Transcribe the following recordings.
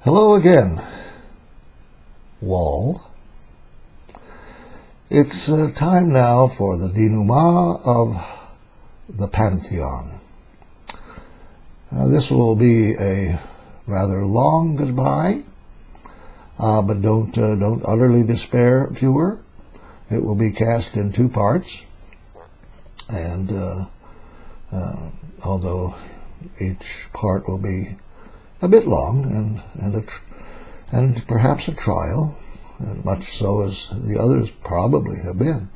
Hello again, Wall. It's time now for the denouement of the Pantheon. This will be a rather long goodbye, but don't utterly despair, viewer. It will be cast in two parts, and although each part will be a bit long and perhaps a trial, and much so as the others probably have been.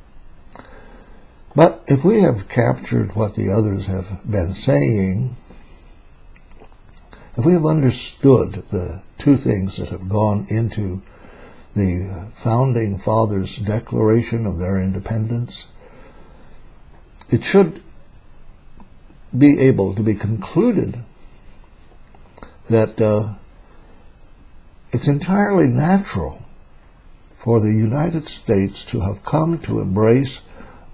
But if we have captured what the others have been saying, if we have understood the two things that have gone into the Founding Fathers' Declaration of their independence, it should be able to be concluded that it's entirely natural for the United States to have come to embrace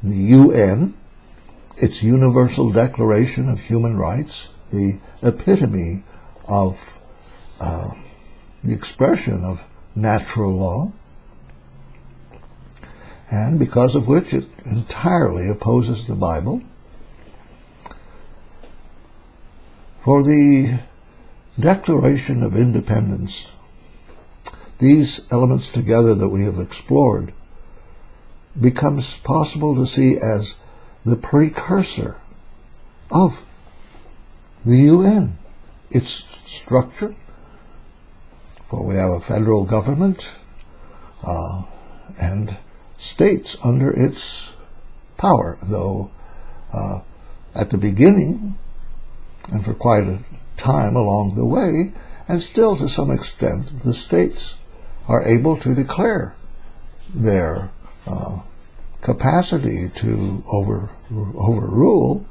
the UN, its Universal Declaration of Human Rights, the epitome of the expression of natural law, and because of which it entirely opposes the Bible. For the Declaration of Independence, these elements together that we have explored becomes possible to see as the precursor of the UN, its structure. For we have a federal government and states under its power, though at the beginning and for quite a time along the way, and still to some extent, the states are able to declare their capacity to overrule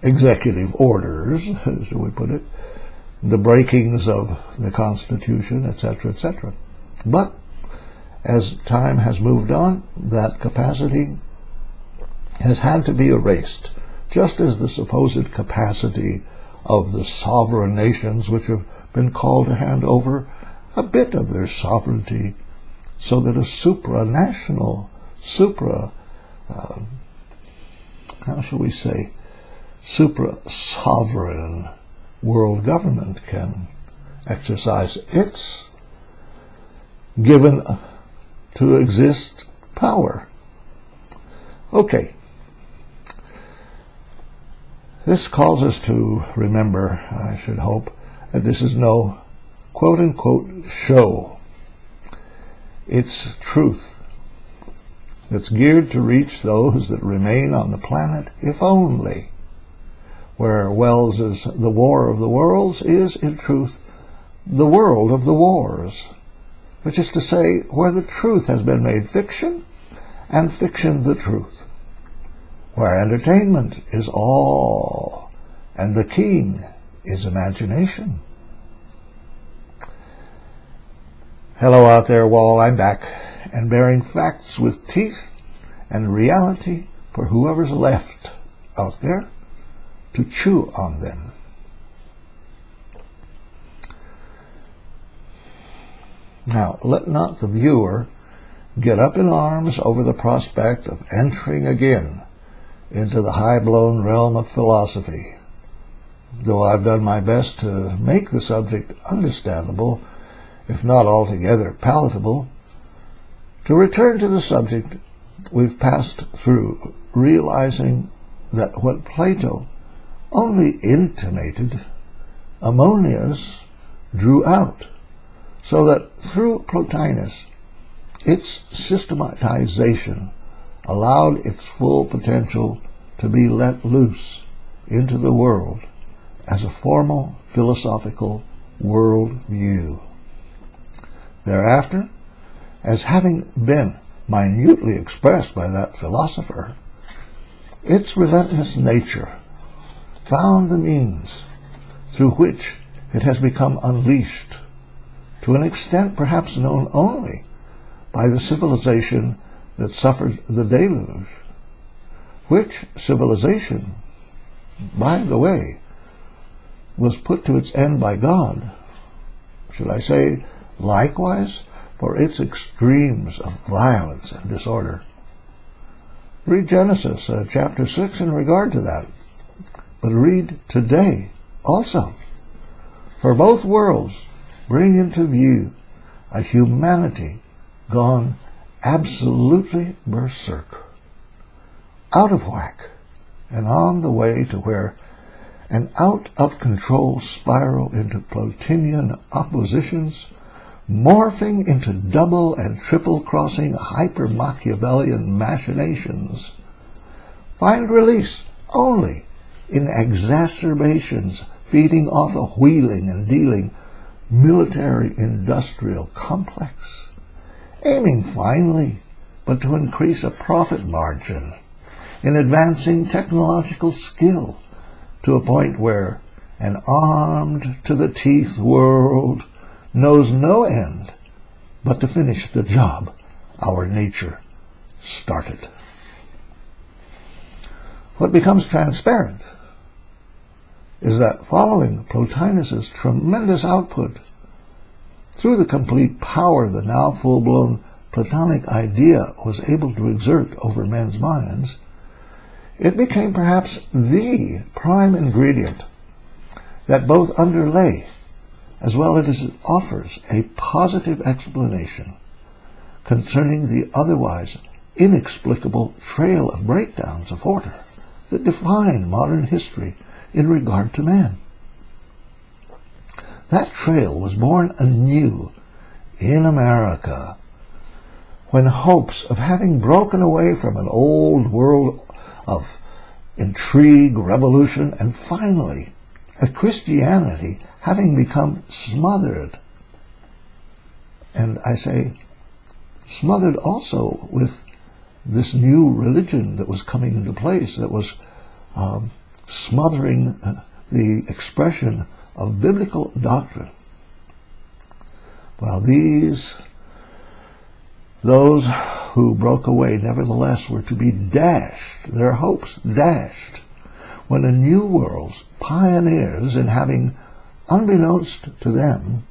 executive orders, as we put it, the breakings of the Constitution, etc., etc. But as time has moved on, that capacity has had to be erased, just as the supposed capacity of the sovereign nations, which have been called to hand over a bit of their sovereignty so that a supranational, how shall we say, supra-sovereign world government can exercise its given to exist power. Okay. This calls us to remember, I should hope, that this is no quote-unquote show. It's truth that's geared to reach those that remain on the planet, if only. Where Wells's The War of the Worlds is, in truth, the world of the wars, which is to say, where the truth has been made fiction, and fiction the truth. Where entertainment is all, and the king is imagination. Hello out there, Wall. I'm back, and bearing facts with teeth and reality for whoever's left out there to chew on them. Now, let not the viewer get up in arms over the prospect of entering again into the high-blown realm of philosophy, though I've done my best to make the subject understandable, if not altogether palatable. To return to the subject, we've passed through realizing that what Plato only intimated, Ammonius drew out, so that through Plotinus, its systematization allowed its full potential to be let loose into the world as a formal philosophical world view. Thereafter, as having been minutely expressed by that philosopher, its relentless nature found the means through which it has become unleashed, to an extent perhaps known only by the civilization that suffered the deluge, which civilization, by the way, was put to its end by God, should I say likewise, for its extremes of violence and disorder. Read Genesis chapter 6 in regard to that, but read today also. For both worlds bring into view a humanity gone absolutely berserk, out of whack, and on the way to where an out-of-control spiral into Plotinian oppositions, morphing into double and triple-crossing hyper-Machiavellian machinations, find release only in exacerbations feeding off a wheeling and dealing military-industrial complex, aiming finally but to increase a profit margin in advancing technological skill to a point where an armed-to-the-teeth world knows no end but to finish the job our nature started. What becomes transparent is that following Plotinus's tremendous output, through the complete power the now full-blown Platonic idea was able to exert over men's minds, it became perhaps the prime ingredient that both underlay as well as it offers a positive explanation concerning the otherwise inexplicable trail of breakdowns of order that define modern history in regard to man. That trail was born anew in America when hopes of having broken away from an old world of intrigue, revolution, and finally a Christianity having become smothered, and I say smothered also with this new religion that was coming into place, that was smothering the expression of biblical doctrine. While those who broke away nevertheless were to be dashed, their hopes dashed, when a new world's pioneers, in having, unbeknownst to them,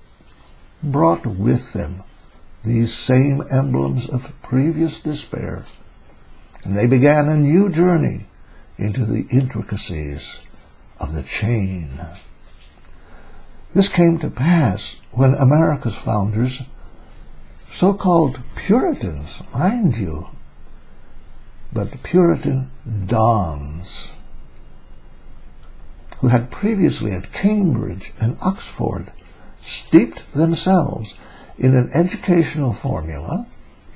brought with them these same emblems of previous despair, and they began a new journey into the intricacies of the chain. This came to pass when America's founders, so-called Puritans, mind you, but Puritan dons, who had previously at Cambridge and Oxford steeped themselves in an educational formula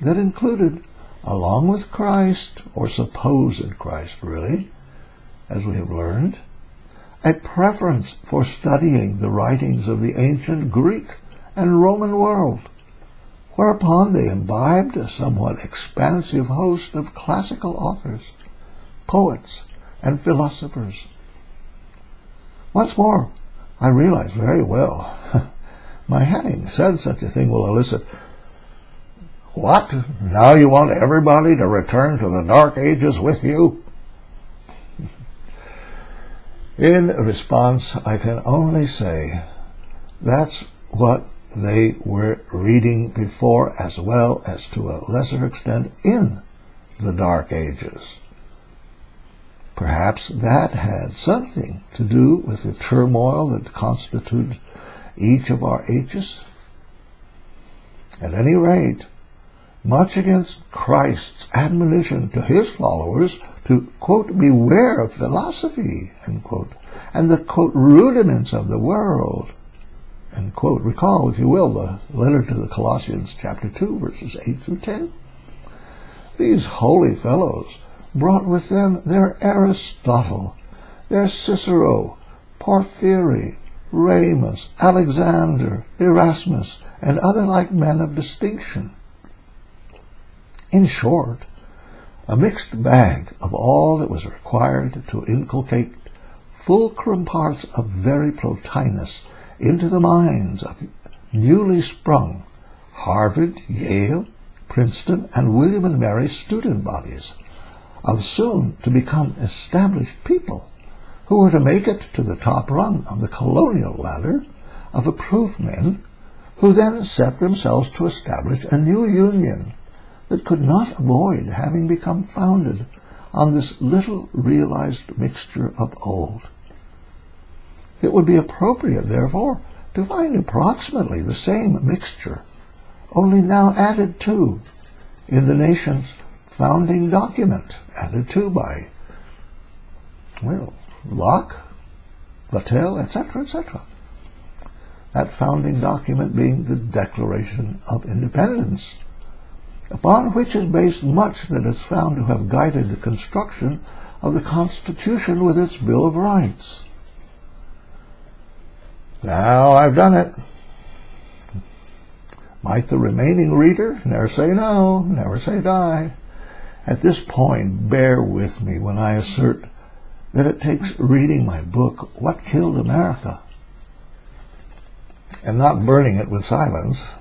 that included, along with Christ, or supposed Christ really, as we have learned, a preference for studying the writings of the ancient Greek and Roman world, whereupon they imbibed a somewhat expansive host of classical authors, poets, and philosophers. Once more, I realize very well, my having said such a thing will elicit, "What? Now you want everybody to return to the Dark Ages with you?" In response, I can only say that's what they were reading before, as well as to a lesser extent in the Dark Ages. Perhaps that had something to do with the turmoil that constituted each of our ages. At any rate, much against Christ's admonition to his followers to, quote, beware of philosophy, end quote, and the, quote, rudiments of the world, end quote. Recall, if you will, the letter to the Colossians, chapter 2, verses 8 through 10. These holy fellows brought with them their Aristotle, their Cicero, Porphyry, Ramus, Alexander, Erasmus, and other like men of distinction. In short, a mixed bag of all that was required to inculcate fulcrum parts of very Plotinus into the minds of newly sprung Harvard, Yale, Princeton, and William and Mary student bodies of soon to become established people who were to make it to the top rung of the colonial ladder of approved men who then set themselves to establish a new union that could not avoid having become founded on this little realized mixture of old. It would be appropriate, therefore, to find approximately the same mixture, only now added to in the nation's founding document, added to by, well, Locke, Vattel, etc., etc. That founding document being the Declaration of Independence, upon which is based much that is found to have guided the construction of the Constitution with its Bill of Rights. Now I've done it. Might the remaining reader never say no, never say die. At this point, bear with me when I assert that it takes reading my book, What Killed America, and not burning it with silence,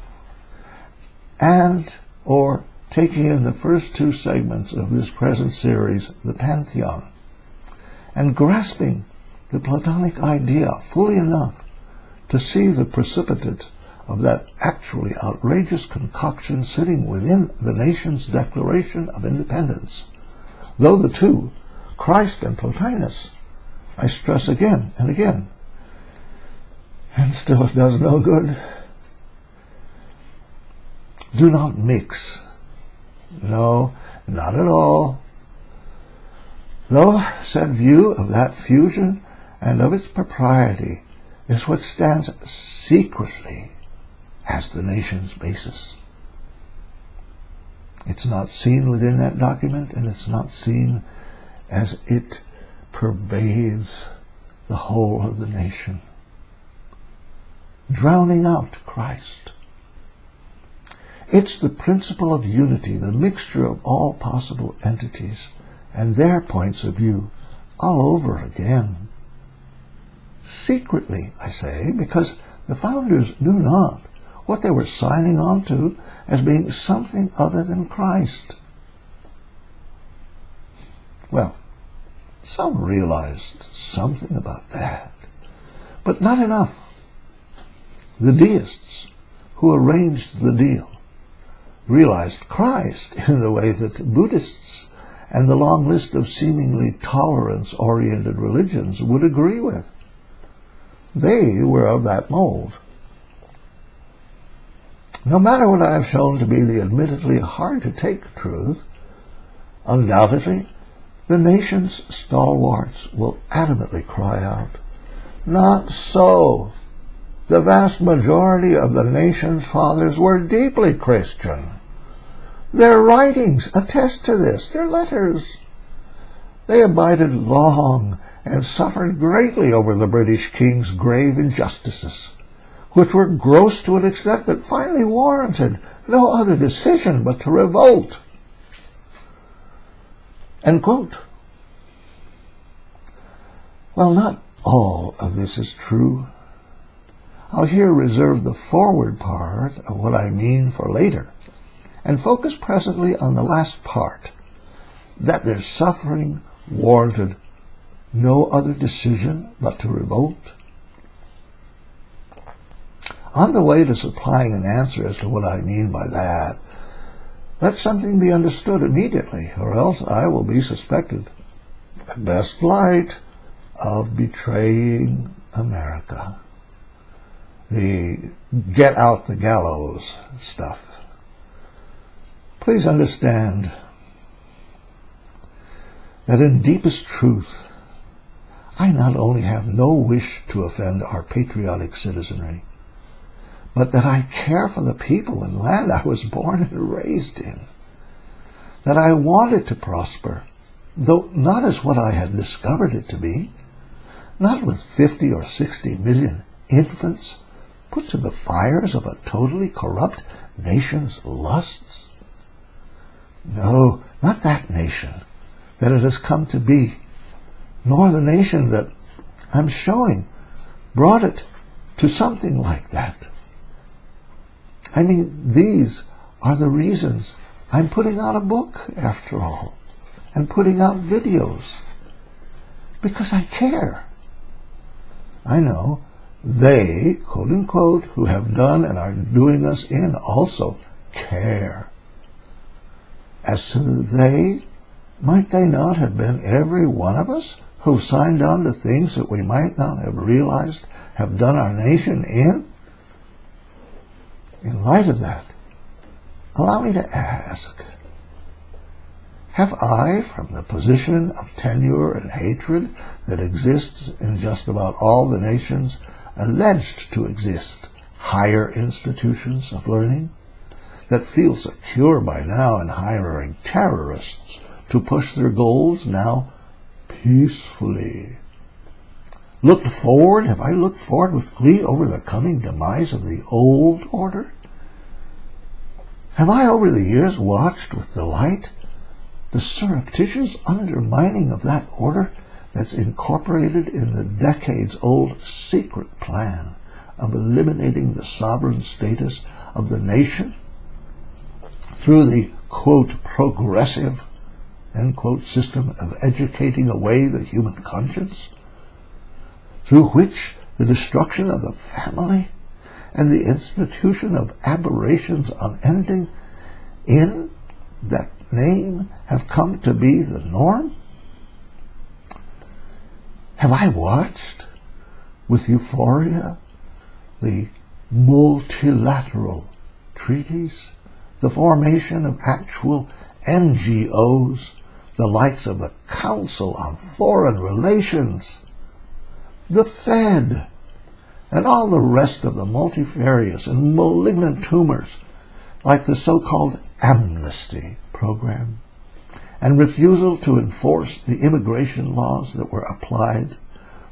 and or taking in the first two segments of this present series, the Pantheon, and grasping the Platonic idea fully enough to see the precipitate of that actually outrageous concoction sitting within the nation's Declaration of Independence, though the two, Christ and Plotinus, I stress again and again, and still it does no good, do not mix. No, not at all. Though said view of that fusion and of its propriety is what stands secretly as the nation's basis. It's not seen within that document, and it's not seen as it pervades the whole of the nation, drowning out Christ. It's the principle of unity, the mixture of all possible entities and their points of view all over again. Secretly, I say, because the founders knew not what they were signing on to as being something other than Christ. Well, some realized something about that, but not enough. The deists who arranged the deal realized Christ in the way that Buddhists and the long list of seemingly tolerance-oriented religions would agree with. They were of that mold. No matter what I have shown to be the admittedly hard-to-take truth, undoubtedly the nation's stalwarts will adamantly cry out, "Not so! The vast majority of the nation's fathers were deeply Christian. Their writings attest to this, their letters. They abided long and suffered greatly over the British King's grave injustices, which were gross to an extent that finally warranted no other decision but to revolt." End quote. Well, not all of this is true. I'll here reserve the forward part of what I mean for later, and focus presently on the last part, that their suffering warranted no other decision but to revolt. On the way to supplying an answer as to what I mean by that, let something be understood immediately, or else I will be suspected, at best light, of betraying America. The get out the gallows stuff. Please understand that in deepest truth, I not only have no wish to offend our patriotic citizenry, but that I care for the people and land I was born and raised in, that I want it to prosper, though not as what I had discovered it to be, not with 50 or 60 million infants put to the fires of a totally corrupt nation's lusts. No, not that nation that it has come to be, nor the nation that I'm showing brought it to something like that. I mean, these are the reasons I'm putting out a book, after all, and putting out videos. because I care. I know they, quote unquote, who have done and are doing us in also care. As to they, might they not have been every one of us who signed on to things that we might not have realized have done our nation in? In light of that, allow me to ask, have I, from the position of tenure and hatred that exists in just about all the nations alleged to exist, higher institutions of learning, that feel secure by now in hiring terrorists to push their goals now peacefully? Have I looked forward with glee over the coming demise of the old order? Have I over the years watched with delight the surreptitious undermining of that order that's incorporated in the decades-old secret plan of eliminating the sovereign status of the nation through the, quote, progressive, end quote, system of educating away the human conscience, through which the destruction of the family and the institution of aberrations unending in that name have come to be the norm? Have I watched with euphoria the multilateral treaties, the formation of actual NGOs, the likes of the Council on Foreign Relations, the Fed, and all the rest of the multifarious and malignant tumors like the so-called amnesty program, and refusal to enforce the immigration laws that were applied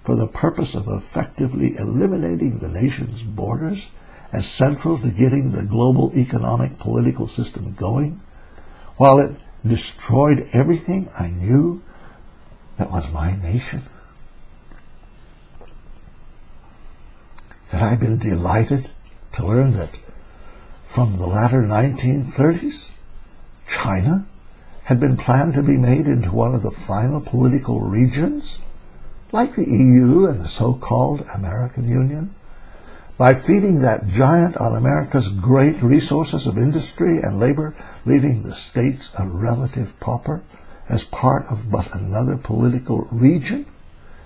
for the purpose of effectively eliminating the nation's borders as central to getting the global economic political system going, while it destroyed everything I knew that was my nation? Had I been delighted to learn that from the latter 1930s, China had been planned to be made into one of the final political regions, like the EU and the so-called American Union, by feeding that giant on America's great resources of industry and labor, leaving the states a relative pauper as part of but another political region,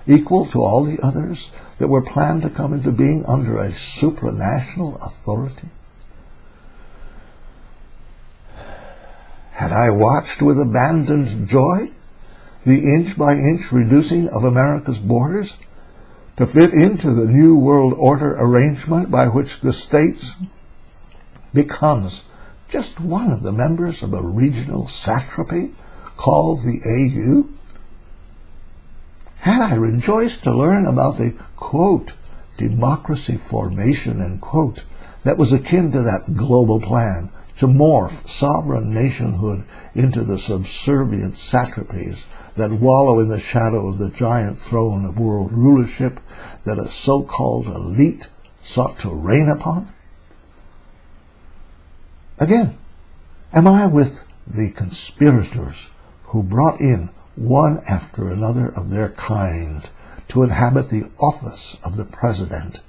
equal to all the others that were planned to come into being under a supranational authority? Had I watched with abandoned joy the inch-by-inch reducing of America's borders to fit into the New World Order arrangement by which the states becomes just one of the members of a regional satrapy called the AU? Had I rejoiced to learn about the, quote, democracy formation, end quote, that was akin to that global plan to morph sovereign nationhood into the subservient satrapies that wallow in the shadow of the giant throne of world rulership that a so-called elite sought to reign upon? Again, am I with the conspirators who brought in one after another of their kind to inhabit the office of the president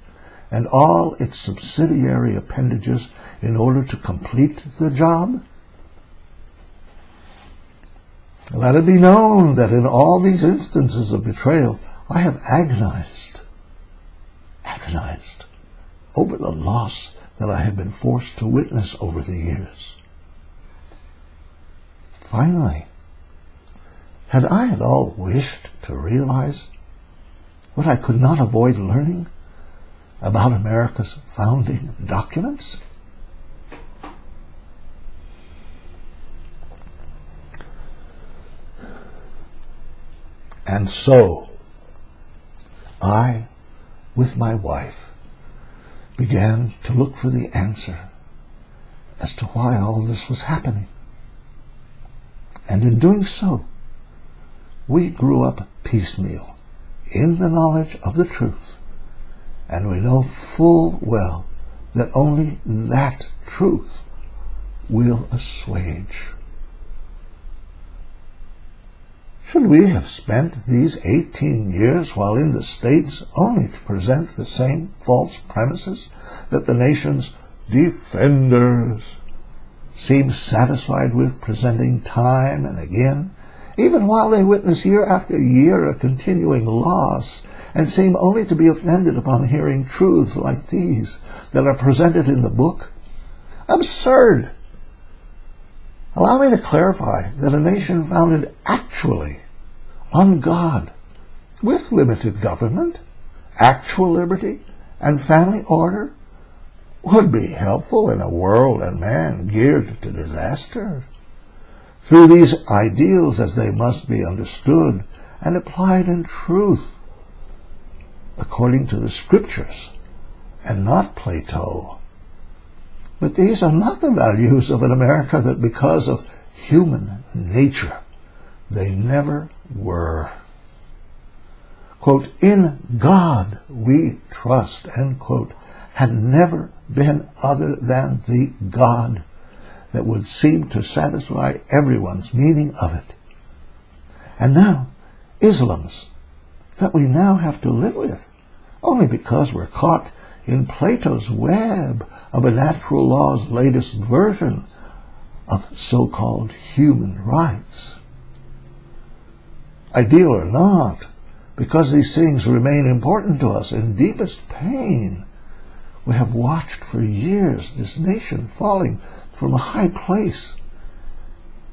and all its subsidiary appendages in order to complete the job? Let it be known that in all these instances of betrayal, I have agonized over the loss that I have been forced to witness over the years. Finally, had I at all wished to realize what I could not avoid learning about America's founding documents? And so, I, with my wife, began to look for the answer as to why all this was happening. And in doing so, we grew up piecemeal in the knowledge of the truth, and we know full well that only that truth will assuage Should we have spent these 18 years while in the States only to present the same false premises that the nation's defenders seem satisfied with presenting time and again, even while they witness year after year a continuing loss, and seem only to be offended upon hearing truths like these that are presented in the book? Absurd! Allow me to clarify that a nation founded actually on God, with limited government, actual liberty, and family order, would be helpful in a world and man geared to disaster. Through these ideals, as they must be understood and applied in truth, according to the Scriptures, and not Plato. But these are not the values of an America that, because of human nature, they never were. Quote, "In God we trust," end quote, had never been other than the God that would seem to satisfy everyone's meaning of it. And now, Islam's that we now have to live with, only because we're caught in Plato's web of a natural law's latest version of so-called human rights. Ideal or not, because these things remain important to us in deepest pain, we have watched for years this nation falling from a high place,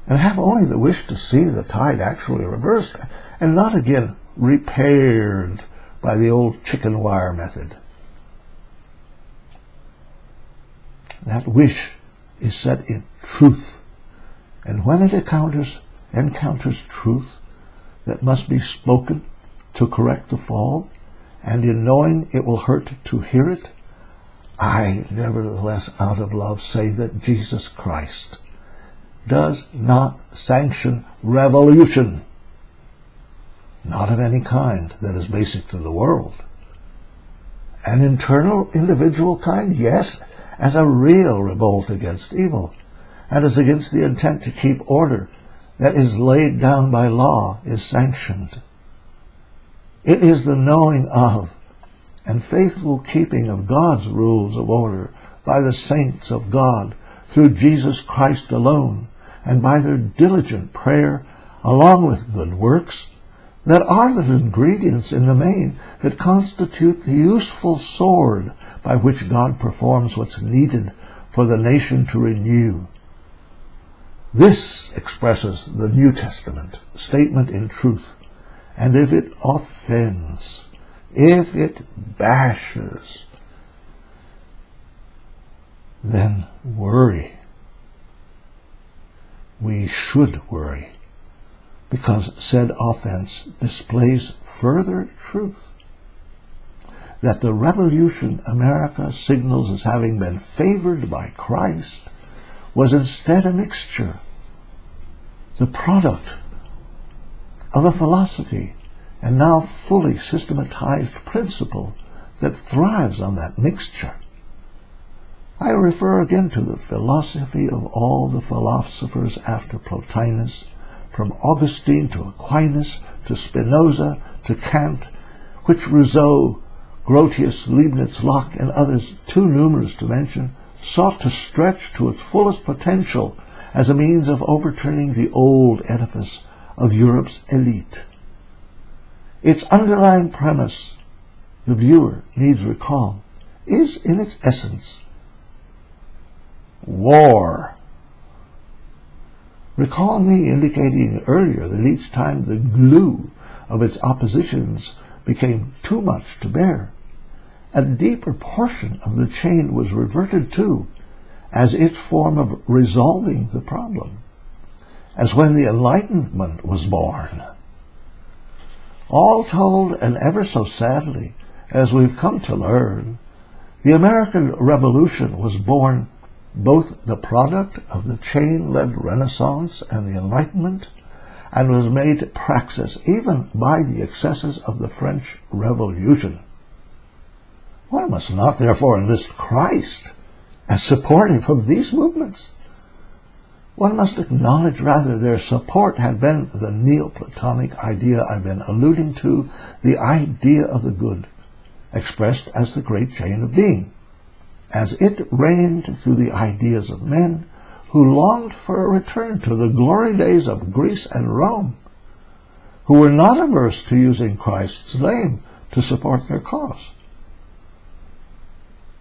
and have only the wish to see the tide actually reversed, and not again repaired by the old chicken wire method. That wish is set in truth, and when it encounters truth that must be spoken to correct the fall, and in knowing it will hurt to hear it, I nevertheless, out of love, say that Jesus Christ does not sanction revolution, not of any kind that is basic to the world. An internal individual kind, yes, as a real revolt against evil, and as against the intent to keep order that is laid down by law is sanctioned. It is the knowing of and faithful keeping of God's rules of order by the saints of God through Jesus Christ alone, and by their diligent prayer along with good works, that are the ingredients in the main that constitute the useful sword by which God performs what's needed for the nation to renew. This expresses the New Testament statement in truth, and if it offends, if it bashes, then worry. We should worry, because said offense displays further truth, that the revolution America signals as having been favored by Christ was instead a mixture, the product of a philosophy and now fully systematized principle that thrives on that mixture. I refer again to the philosophy of all the philosophers after Plotinus, from Augustine to Aquinas to Spinoza to Kant, which Rousseau, Grotius, Leibniz, Locke, and others, too numerous to mention, sought to stretch to its fullest potential as a means of overturning the old edifice of Europe's elite. Its underlying premise, the viewer needs recall, is in its essence war. Recall me indicating earlier that each time the glue of its oppositions became too much to bear, a deeper portion of the chain was reverted to as its form of resolving the problem, as when the Enlightenment was born. All told, and ever so sadly, as we've come to learn, the American Revolution was born both the product of the chain-led Renaissance and the Enlightenment, and was made praxis even by the excesses of the French Revolution. One must not therefore enlist Christ as supportive of these movements. One must acknowledge rather their support had been the Neoplatonic idea I've been alluding to, the idea of the good, expressed as the great chain of being, as it reigned through the ideas of men who longed for a return to the glory days of Greece and Rome, who were not averse to using Christ's name to support their cause.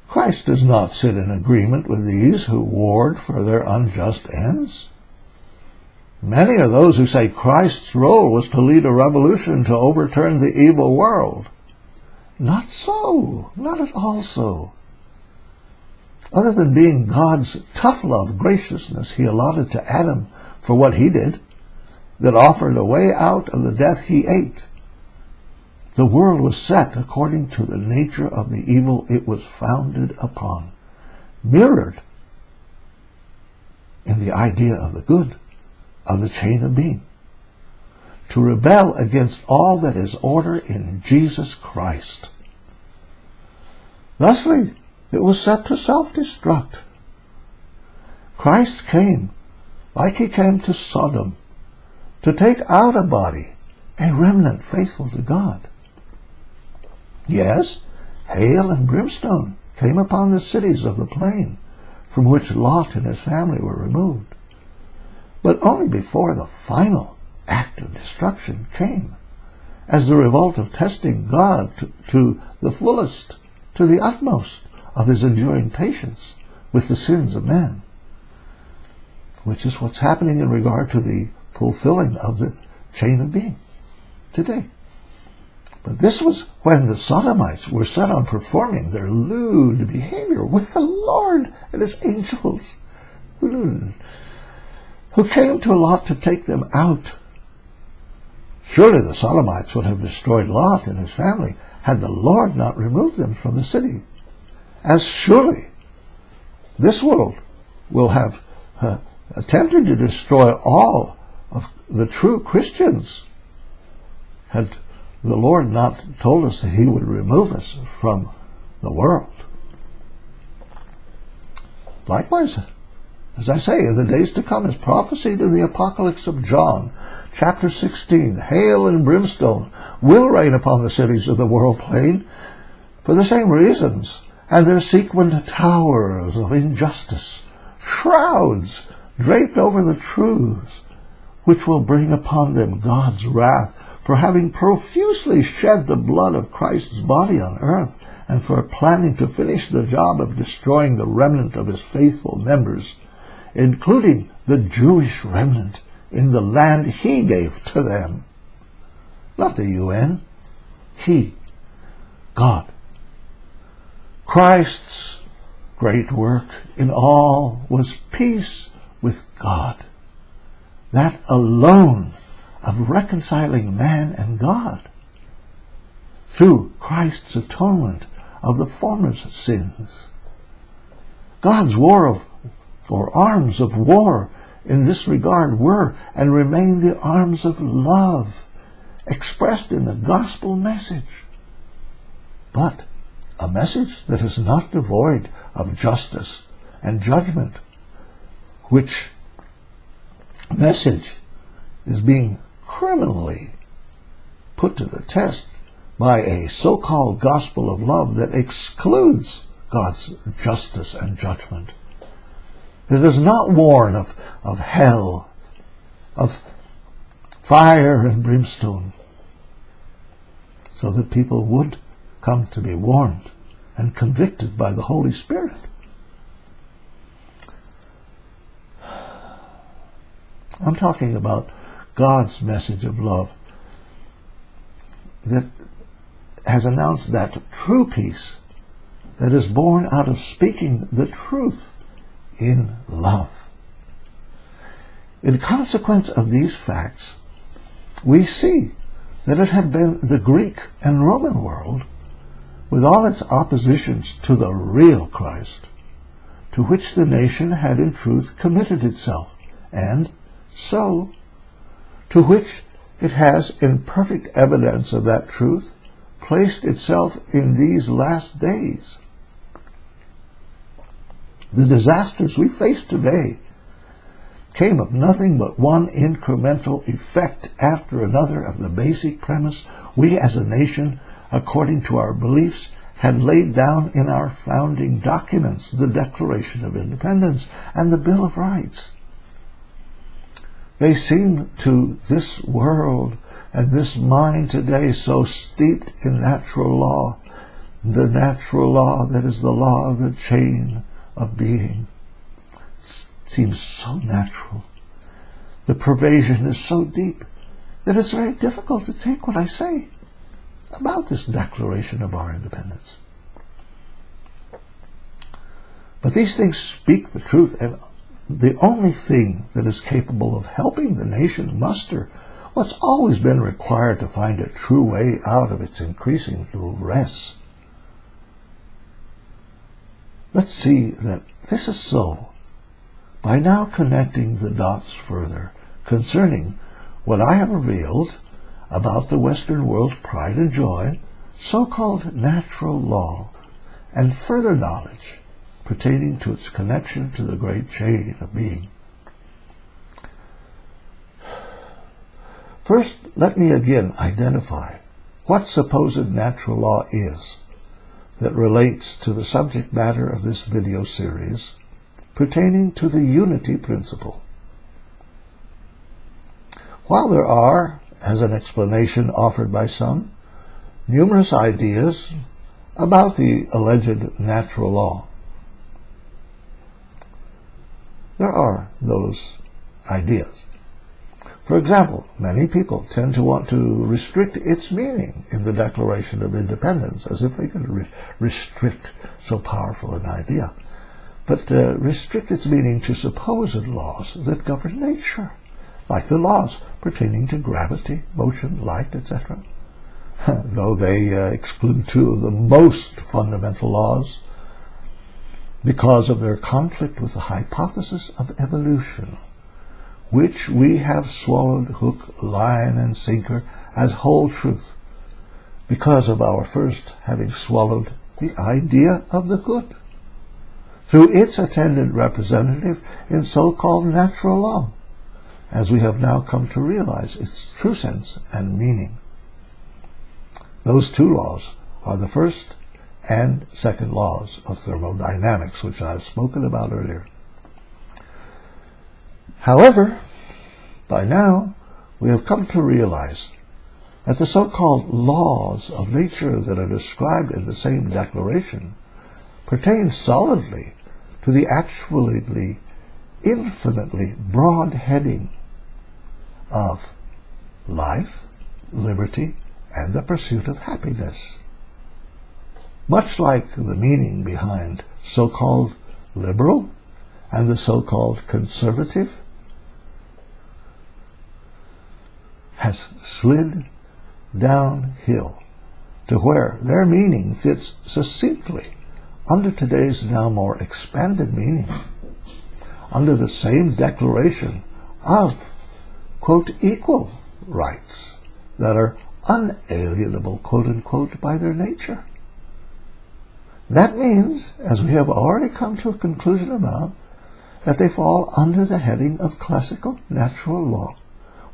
Christ does not sit in agreement with these who warred for their unjust ends. Many are those who say Christ's role was to lead a revolution to overturn the evil world. Not so, not at all so. Other than being God's tough love graciousness he allotted to Adam for what he did, that offered a way out of the death he ate, the world was set according to the nature of the evil it was founded upon, mirrored in the idea of the good, of the chain of being, to rebel against all that is order in Jesus Christ. Thusly, it was set to self-destruct. Christ came, like he came to Sodom, to take out a body, a remnant faithful to God. Yes, hail and brimstone came upon the cities of the plain, from which Lot and his family were removed, but only before the final act of destruction came, as the revolt of testing God to the fullest, to the utmost of his enduring patience with the sins of man, which is what's happening in regard to the fulfilling of the chain of being today. But this was when the Sodomites were set on performing their lewd behavior with the Lord and his angels, who came to Lot to take them out. Surely the Sodomites would have destroyed Lot and his family had the Lord not removed them from the city. As surely this world will have attempted to destroy all of the true Christians had the Lord not told us that he would remove us from the world. Likewise, as I say, in the days to come, as prophesied in the Apocalypse of John, chapter 16, hail and brimstone will rain upon the cities of the world plain for the same reasons, and their sequent towers of injustice, shrouds draped over the truths, which will bring upon them God's wrath for having profusely shed the blood of Christ's body on earth, and for planning to finish the job of destroying the remnant of his faithful members, including the Jewish remnant in the land he gave to them. Not the UN. He, God. Christ's great work in all was peace with God. That alone of reconciling man and God through Christ's atonement of the former sins. God's arms of war in this regard were and remain the arms of love expressed in the gospel message, but a message that is not devoid of justice and judgment, which message is being criminally put to the test by a so-called gospel of love that excludes God's justice and judgment. It does not warn of hell, of fire and brimstone, so that people would come to be warned and convicted by the Holy Spirit. I'm talking about God's message of love that has announced that true peace that is born out of speaking the truth in love. In consequence of these facts, we see that it had been the Greek and Roman world, with all its oppositions to the real Christ, to which the nation had in truth committed itself, and so to which it has, in perfect evidence of that truth, placed itself in these last days. The disasters we face today came of nothing but one incremental effect after another of the basic premise we as a nation, according to our beliefs, had laid down in our founding documents, the Declaration of Independence and the Bill of Rights. They seem to this world and this mind today so steeped in natural law, the natural law that is the law of the chain of being. It seems so natural. The pervasion is so deep that it's very difficult to take what I say about this declaration of our independence. But these things speak the truth, and the only thing that is capable of helping the nation muster what's always been required to find a true way out of its increasing duress. Let's see that this is so by now connecting the dots further concerning what I have revealed about the Western world's pride and joy, so-called natural law, and further knowledge pertaining to its connection to the great chain of being. First, let me again identify what supposed natural law is that relates to the subject matter of this video series pertaining to the unity principle. While there are, as an explanation offered by some, numerous ideas about the alleged natural law, there are those ideas. For example, many people tend to want to restrict its meaning in the Declaration of Independence, as if they could restrict so powerful an idea, but restrict its meaning to supposed laws that govern nature, like the laws pertaining to gravity, motion, light, etc., though they exclude two of the most fundamental laws because of their conflict with the hypothesis of evolution, which we have swallowed hook, line, and sinker as whole truth, because of our first having swallowed the idea of the good, through its attendant representative in so-called natural law, as we have now come to realize its true sense and meaning. Those two laws are the first and second laws of thermodynamics, which I have spoken about earlier. However, by now we have come to realize that the so-called laws of nature that are described in the same declaration pertain solidly to the actually infinitely broad heading of life, liberty, and the pursuit of happiness. Much like the meaning behind so-called liberal and the so-called conservative has slid downhill to where their meaning fits succinctly under today's now more expanded meaning, under the same declaration of, quote, equal rights that are unalienable, quote unquote, by their nature. That means, as we have already come to a conclusion about, that they fall under the heading of classical natural law,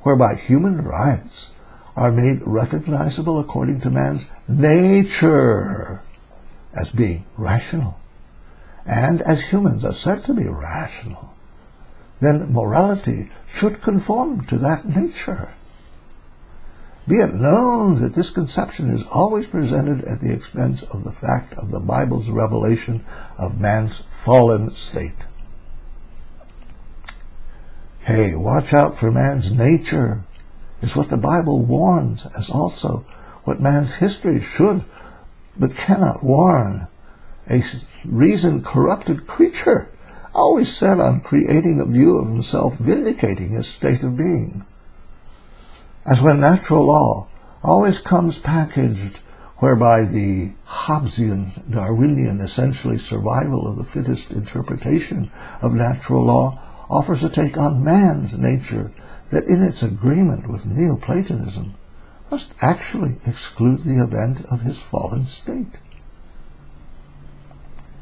whereby human rights are made recognizable according to man's nature as being rational. And as humans are said to be rational, then morality should conform to that nature. Be it known that this conception is always presented at the expense of the fact of the Bible's revelation of man's fallen state. Hey, watch out for man's nature is what the Bible warns, as also what man's history should but cannot warn. A reason-corrupted creature, always set on creating a view of himself vindicating his state of being. As when natural law always comes packaged whereby the Hobbesian, Darwinian, essentially survival of the fittest interpretation of natural law offers a take on man's nature that in its agreement with Neoplatonism must actually exclude the event of his fallen state.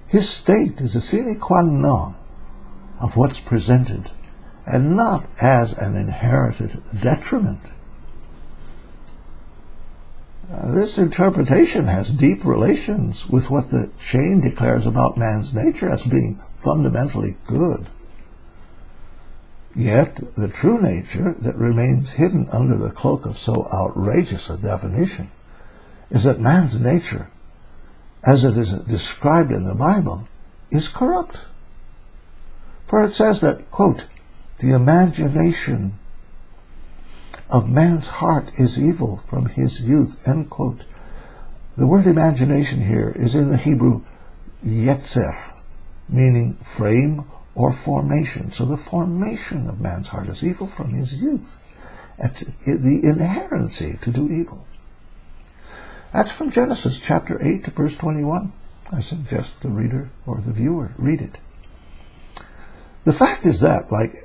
His state is a sine qua non of what's presented and not as an inherited detriment. This interpretation has deep relations with what the chain declares about man's nature as being fundamentally good. Yet the true nature that remains hidden under the cloak of so outrageous a definition is that man's nature, as it is described in the Bible, is corrupt. For it says that, quote, the imagination of man's heart is evil from his youth, end quote. The word imagination here is in the Hebrew yetzer, meaning frame or formation. So the formation of man's heart is evil from his youth. That's the inherency to do evil. That's from Genesis chapter 8 to verse 21. I suggest the reader or the viewer read it. The fact is that, like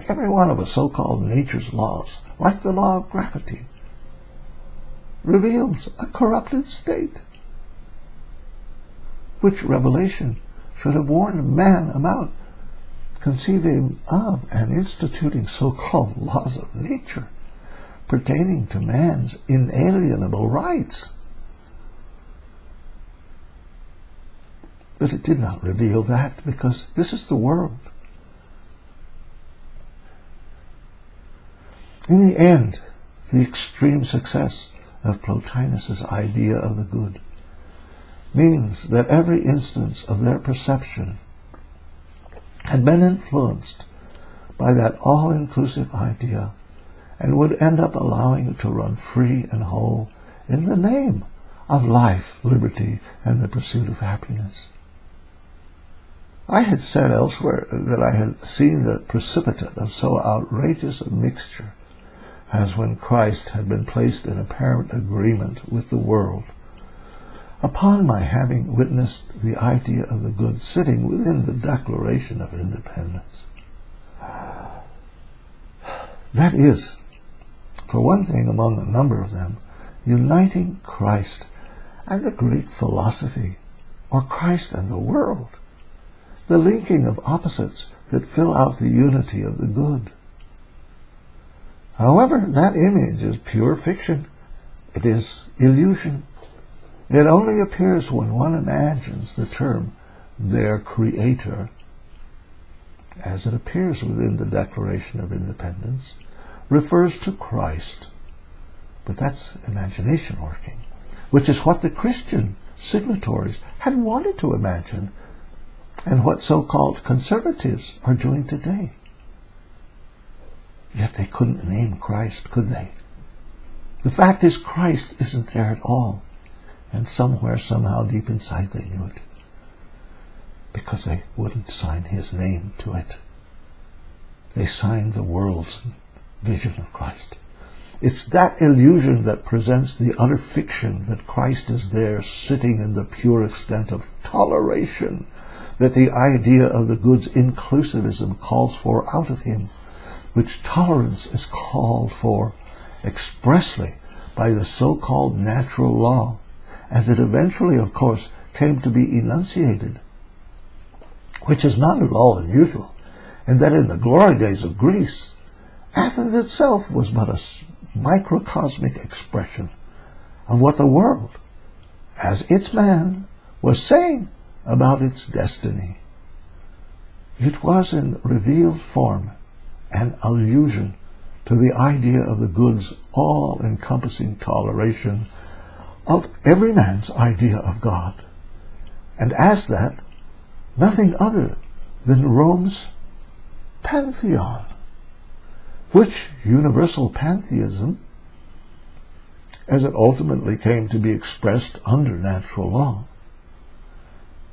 every one of us so-called nature's laws, like the law of gravity, reveals a corrupted state, which revelation should have warned man about conceiving of and instituting so-called laws of nature pertaining to man's inalienable rights. But it did not reveal that, because this is the world. In the end, the extreme success of Plotinus's idea of the good means that every instance of their perception had been influenced by that all-inclusive idea and would end up allowing it to run free and whole in the name of life, liberty, and the pursuit of happiness. I had said elsewhere that I had seen the precipitate of so outrageous a mixture as when Christ had been placed in apparent agreement with the world, upon my having witnessed the idea of the good sitting within the Declaration of Independence. That is, for one thing among a number of them, uniting Christ and the Greek philosophy, or Christ and the world, the linking of opposites that fill out the unity of the good. However, that image is pure fiction. It is illusion. It only appears when one imagines the term their creator, as it appears within the Declaration of Independence, refers to Christ. But that's imagination working, which is what the Christian signatories had wanted to imagine, and what so-called conservatives are doing today. Yet they couldn't name Christ, could they? The fact is, Christ isn't there at all. And somewhere, somehow, deep inside, they knew it. Because they wouldn't sign his name to it. They signed the world's vision of Christ. It's that illusion that presents the utter fiction that Christ is there sitting in the pure extent of toleration that the idea of the good's inclusivism calls for out of him, which tolerance is called for expressly by the so-called natural law, as it eventually, of course, came to be enunciated, which is not at all unusual, and that in the glory days of Greece, Athens itself was but a microcosmic expression of what the world, as its man, was saying about its destiny. It was in revealed form an allusion to the idea of the good's all-encompassing toleration of every man's idea of God, and as that, nothing other than Rome's Pantheon, which universal pantheism, as it ultimately came to be expressed under natural law,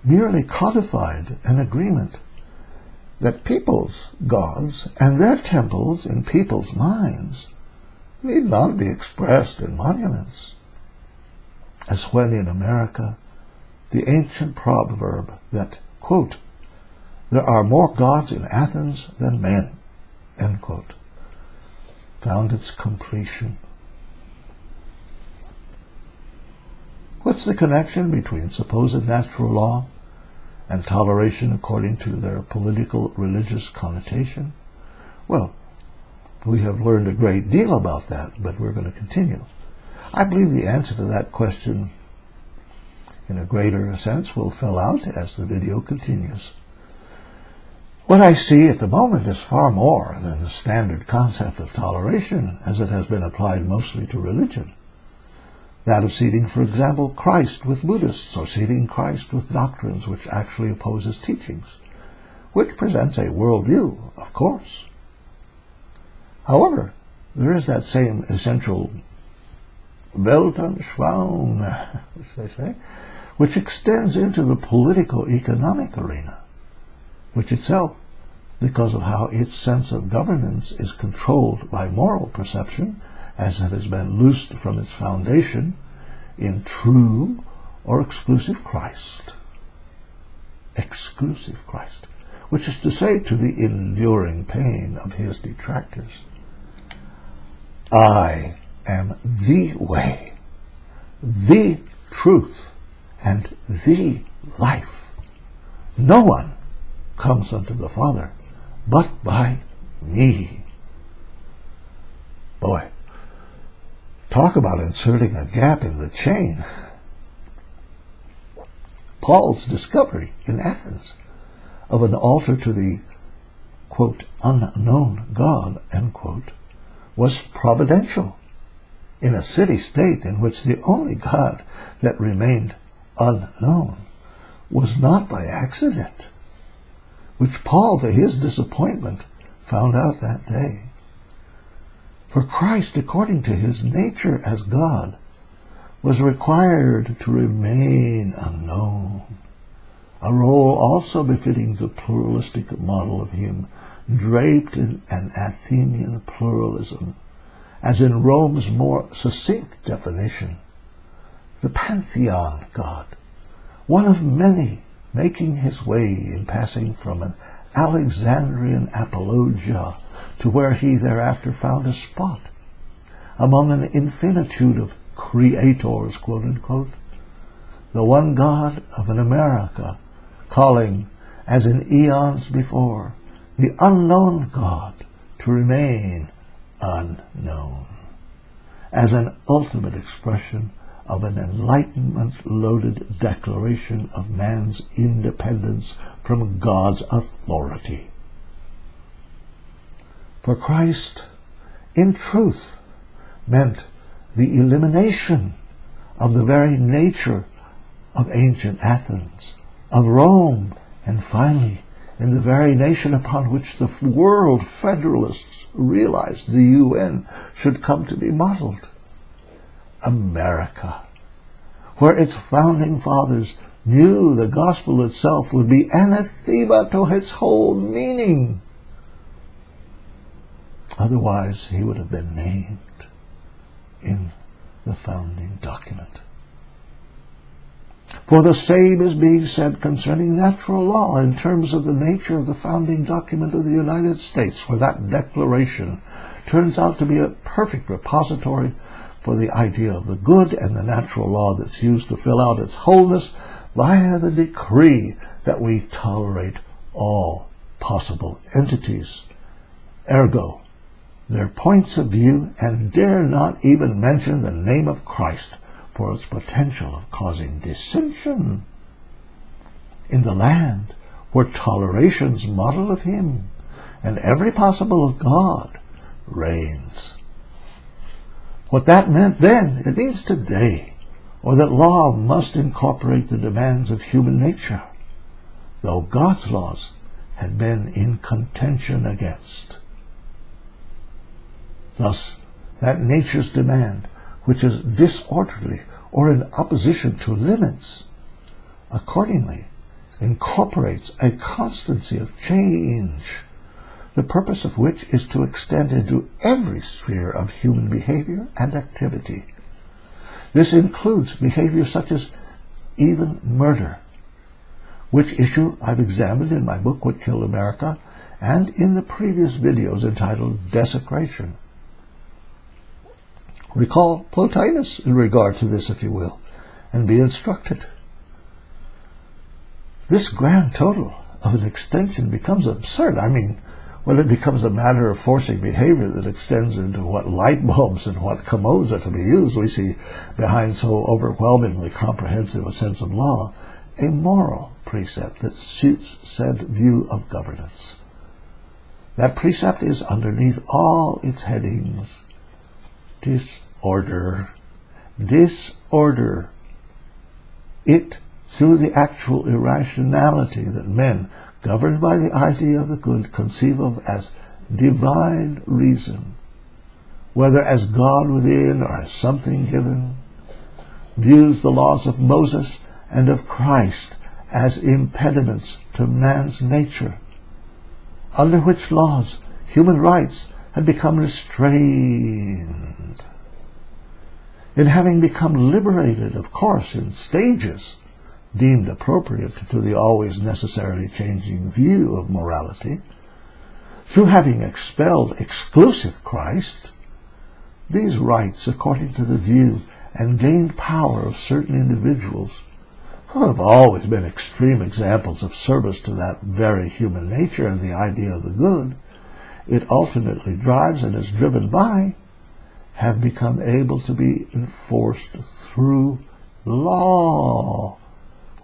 merely codified an agreement that people's gods and their temples in people's minds need not be expressed in monuments, as when in America the ancient proverb that, quote, there are more gods in Athens than men, end quote, found its completion. What's the connection between supposed natural law and toleration according to their political religious connotation? Well, we have learned a great deal about that, but we're going to continue. I believe the answer to that question in a greater sense will fill out as the video continues. What I see at the moment is far more than the standard concept of toleration as it has been applied mostly to religion. That of seating, for example, Christ with Buddhists, or seating Christ with doctrines which actually oppose his teachings, which presents a worldview, of course. However, there is that same essential Weltanschauung, which they say, which extends into the political-economic arena, which itself, because of how its sense of governance is controlled by moral perception, as it has been loosed from its foundation in true or exclusive Christ. Exclusive Christ, which is to say, to the enduring pain of his detractors, I am the way, the truth, and the life. No one comes unto the Father but by me. Boy, talk about inserting a gap in the chain. Paul's discovery in Athens of an altar to the, quote, unknown God, end quote, was providential in a city-state in which the only God that remained unknown was not by accident, which Paul, to his disappointment, found out that day. For Christ, according to his nature as God, was required to remain unknown, a role also befitting the pluralistic model of him, draped in an Athenian pluralism, as in Rome's more succinct definition, the Pantheon God, one of many, making his way in passing from an Alexandrian apologia to where he thereafter found a spot among an infinitude of creators, quote unquote, the one God of an America, calling, as in eons before, the unknown God to remain unknown, as an ultimate expression of an enlightenment-loaded declaration of man's independence from God's authority. For Christ, in truth, meant the elimination of the very nature of ancient Athens, of Rome, and finally, in the very nation upon which the world federalists realized the UN should come to be modeled, America, where its founding fathers knew the gospel itself would be anathema to its whole meaning. Otherwise, he would have been named in the founding document. For the same is being said concerning natural law in terms of the nature of the founding document of the United States, where that declaration turns out to be a perfect repository for the idea of the good and the natural law that's used to fill out its wholeness via the decree that we tolerate all possible entities, ergo, their points of view, and dare not even mention the name of Christ for its potential of causing dissension in the land where toleration's model of him and every possible God reigns. What that meant then, it means today, or that law must incorporate the demands of human nature, though God's laws had been in contention against. Thus, that nature's demand, which is disorderly or in opposition to limits, accordingly incorporates a constancy of change, the purpose of which is to extend into every sphere of human behavior and activity. This includes behavior such as even murder, which issue I've examined in my book, What Killed America, and in the previous videos entitled Desecration. Recall Plotinus in regard to this, if you will, and be instructed. this grand total of an extension becomes absurd. I mean, when it becomes a matter of forcing behavior that extends into what light bulbs and what commodes are to be used, we see behind so overwhelmingly comprehensive a sense of law a moral precept that suits said view of governance. That precept is underneath all its headings. Disorder. Disorder. It, through the actual irrationality that men, governed by the idea of the good, conceive of as divine reason, whether as God within or as something given, views the laws of Moses and of Christ as impediments to man's nature, under which laws human rights had become restrained. In having become liberated, of course, in stages deemed appropriate to the always necessarily changing view of morality, through having expelled exclusive Christ, these rights, according to the view and gained power of certain individuals, who have always been extreme examples of service to that very human nature and the idea of the good, it ultimately drives and is driven by, have become able to be enforced through law,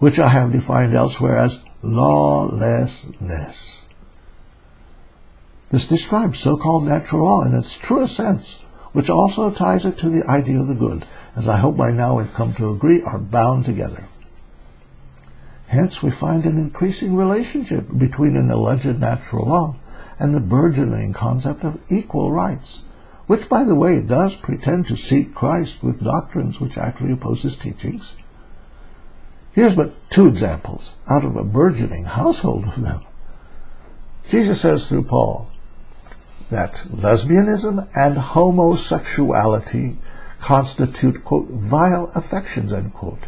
which I have defined elsewhere as lawlessness. This describes so-called natural law in its truest sense, which also ties it to the idea of the good, as I hope by now we've come to agree are bound together. Hence we find an increasing relationship between an alleged natural law and the burgeoning concept of equal rights, which, by the way, does pretend to seek Christ with doctrines which actually oppose his teachings. Here's but two examples out of a burgeoning household of them. Jesus says through Paul that lesbianism and homosexuality constitute, quote, vile affections, end quote,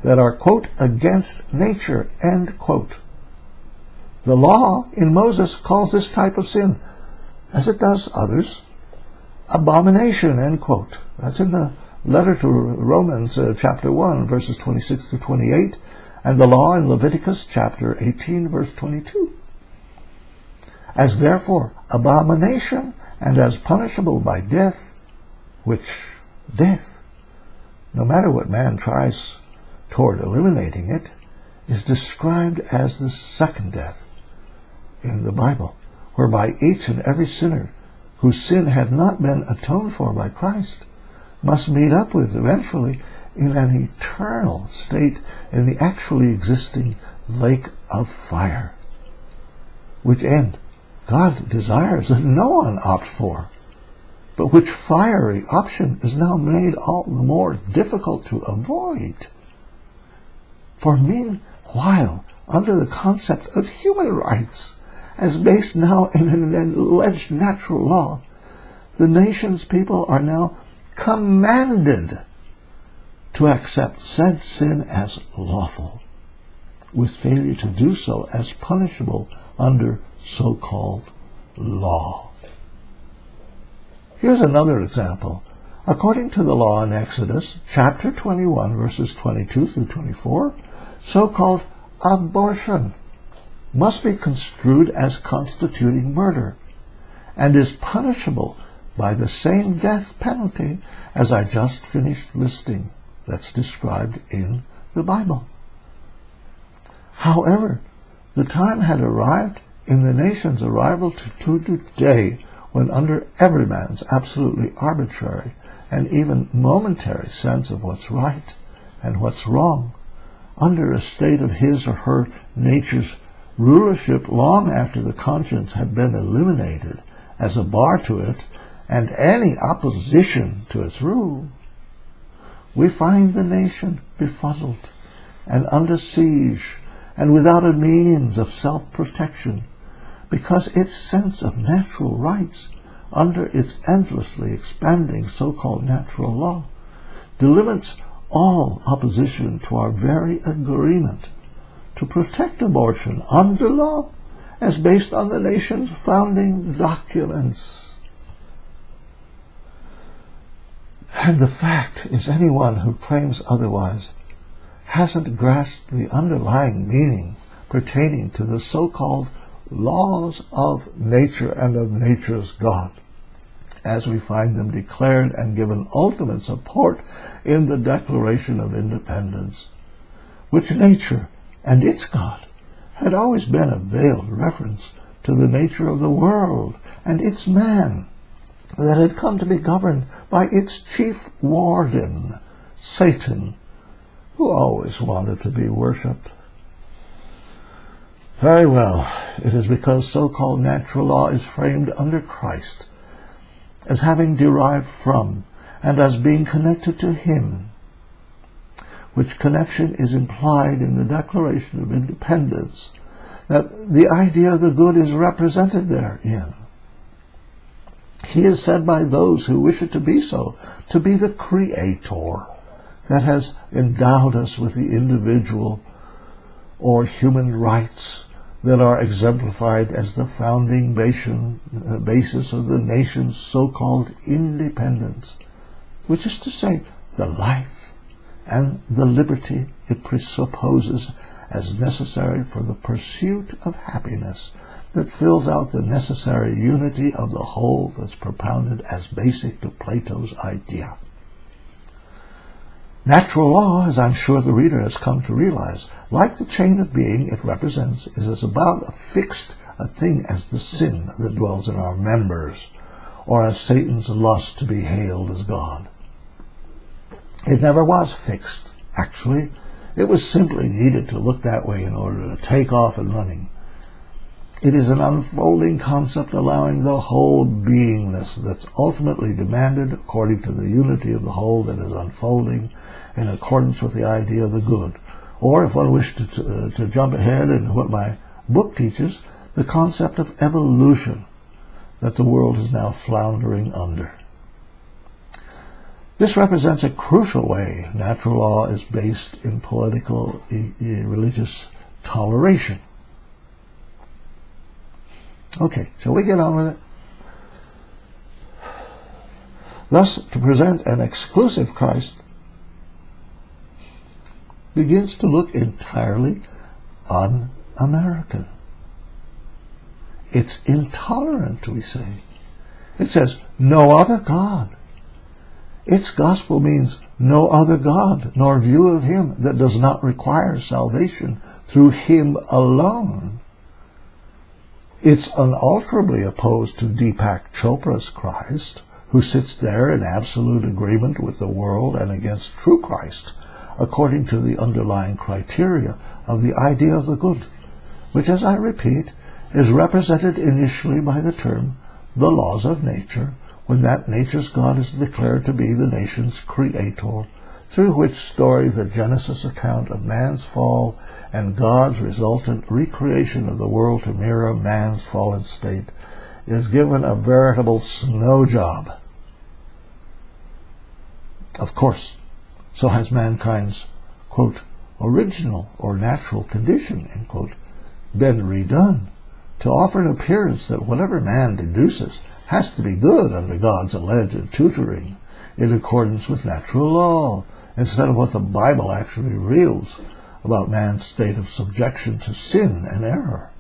that are, quote, against nature, end quote. The law in Moses calls this type of sin, as it does others, abomination, end quote. That's in the letter to Romans chapter 1, verses 26 to 28, and the law in Leviticus chapter 18, verse 22. As therefore abomination and as punishable by death, which death, no matter what man tries toward eliminating it, is described as the second death in the Bible, whereby each and every sinner whose sin had not been atoned for by Christ must meet up with eventually in an eternal state in the actually existing lake of fire, which end God desires that no one opt for, but which fiery option is now made all the more difficult to avoid. For meanwhile, under the concept of human rights, as based now in an alleged natural law, the nation's people are now commanded to accept said sin as lawful, with failure to do so as punishable under so-called law. Here's another example. According to the law in Exodus, chapter 21, verses 22 through 24, so-called abortion must be construed as constituting murder, and is punishable by the same death penalty as I just finished listing that's described in the Bible. However, the time had arrived in the nation's arrival to today when under every man's absolutely arbitrary and even momentary sense of what's right and what's wrong, under a state of his or her nature's rulership long after the conscience had been eliminated as a bar to it and any opposition to its rule, we find the nation befuddled and under siege and without a means of self-protection, because its sense of natural rights under its endlessly expanding so-called natural law delimits all opposition to our very agreement to protect abortion under law as based on the nation's founding documents. And the fact is, anyone who claims otherwise hasn't grasped the underlying meaning pertaining to the so-called laws of nature and of nature's God, as we find them declared and given ultimate support in the Declaration of Independence, which nature and its God had always been a veiled reference to the nature of the world and its man, that had come to be governed by its chief warden, Satan, who always wanted to be worshipped. Very well, it is because so-called natural law is framed under Christ, as having derived from and as being connected to him, which connection is implied in the Declaration of Independence, that the idea of the good is represented therein. He is said by those who wish it to be so, to be the Creator that has endowed us with the individual or human rights that are exemplified as the founding basis of the nation's so-called independence, which is to say, the life and the liberty it presupposes as necessary for the pursuit of happiness that fills out the necessary unity of the whole that's propounded as basic to Plato's idea. Natural law, as I'm sure the reader has come to realize, like the chain of being it represents, is as about a thing as the sin that dwells in our members, or as Satan's lust to be hailed as God. It never was fixed. Actually, it was simply needed to look that way in order to take off and running. It is an unfolding concept allowing the whole beingness that's ultimately demanded according to the unity of the whole that is unfolding in accordance with the idea of the good. Or, if one wished to jump ahead in what my book teaches, the concept of evolution that the world is now floundering under. This represents a crucial way natural law is based in political, religious toleration. Okay, shall we get on with it? Thus, to present an exclusive Christ begins to look entirely un-American. It's intolerant, we say. It says, no other God. Its gospel means no other God, nor view of him that does not require salvation through him alone. It's unalterably opposed to Deepak Chopra's Christ, who sits there in absolute agreement with the world and against true Christ, according to the underlying criteria of the idea of the good, which, as I repeat, is represented initially by the term the laws of nature, when that nature's God is declared to be the nation's creator, through which story the Genesis account of man's fall and God's resultant recreation of the world to mirror man's fallen state is given a veritable snow job. Of course, so has mankind's, quote, original or natural condition, end quote, been redone to offer an appearance that whatever man deduces has to be good under God's alleged tutoring in accordance with natural law, instead of what the Bible actually reveals about man's state of subjection to sin and error.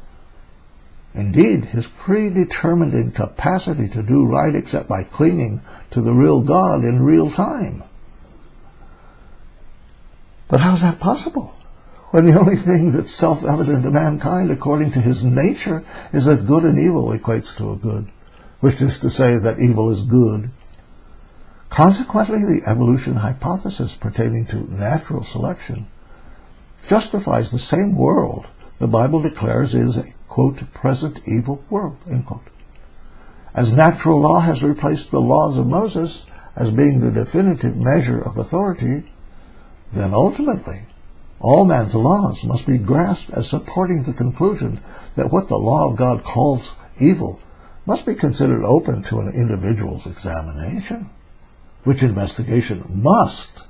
Indeed, his predetermined incapacity to do right except by clinging to the real God in real time. But how is that possible, when the only thing that's self-evident to mankind according to his nature is that good and evil equates to a good, which is to say that evil is good? Consequently, the evolution hypothesis pertaining to natural selection justifies the same world the Bible declares is a, quote, present evil world, end quote. As natural law has replaced the laws of Moses as being the definitive measure of authority, then ultimately all man's laws must be grasped as supporting the conclusion that what the law of God calls evil must be considered open to an individual's examination, which investigation must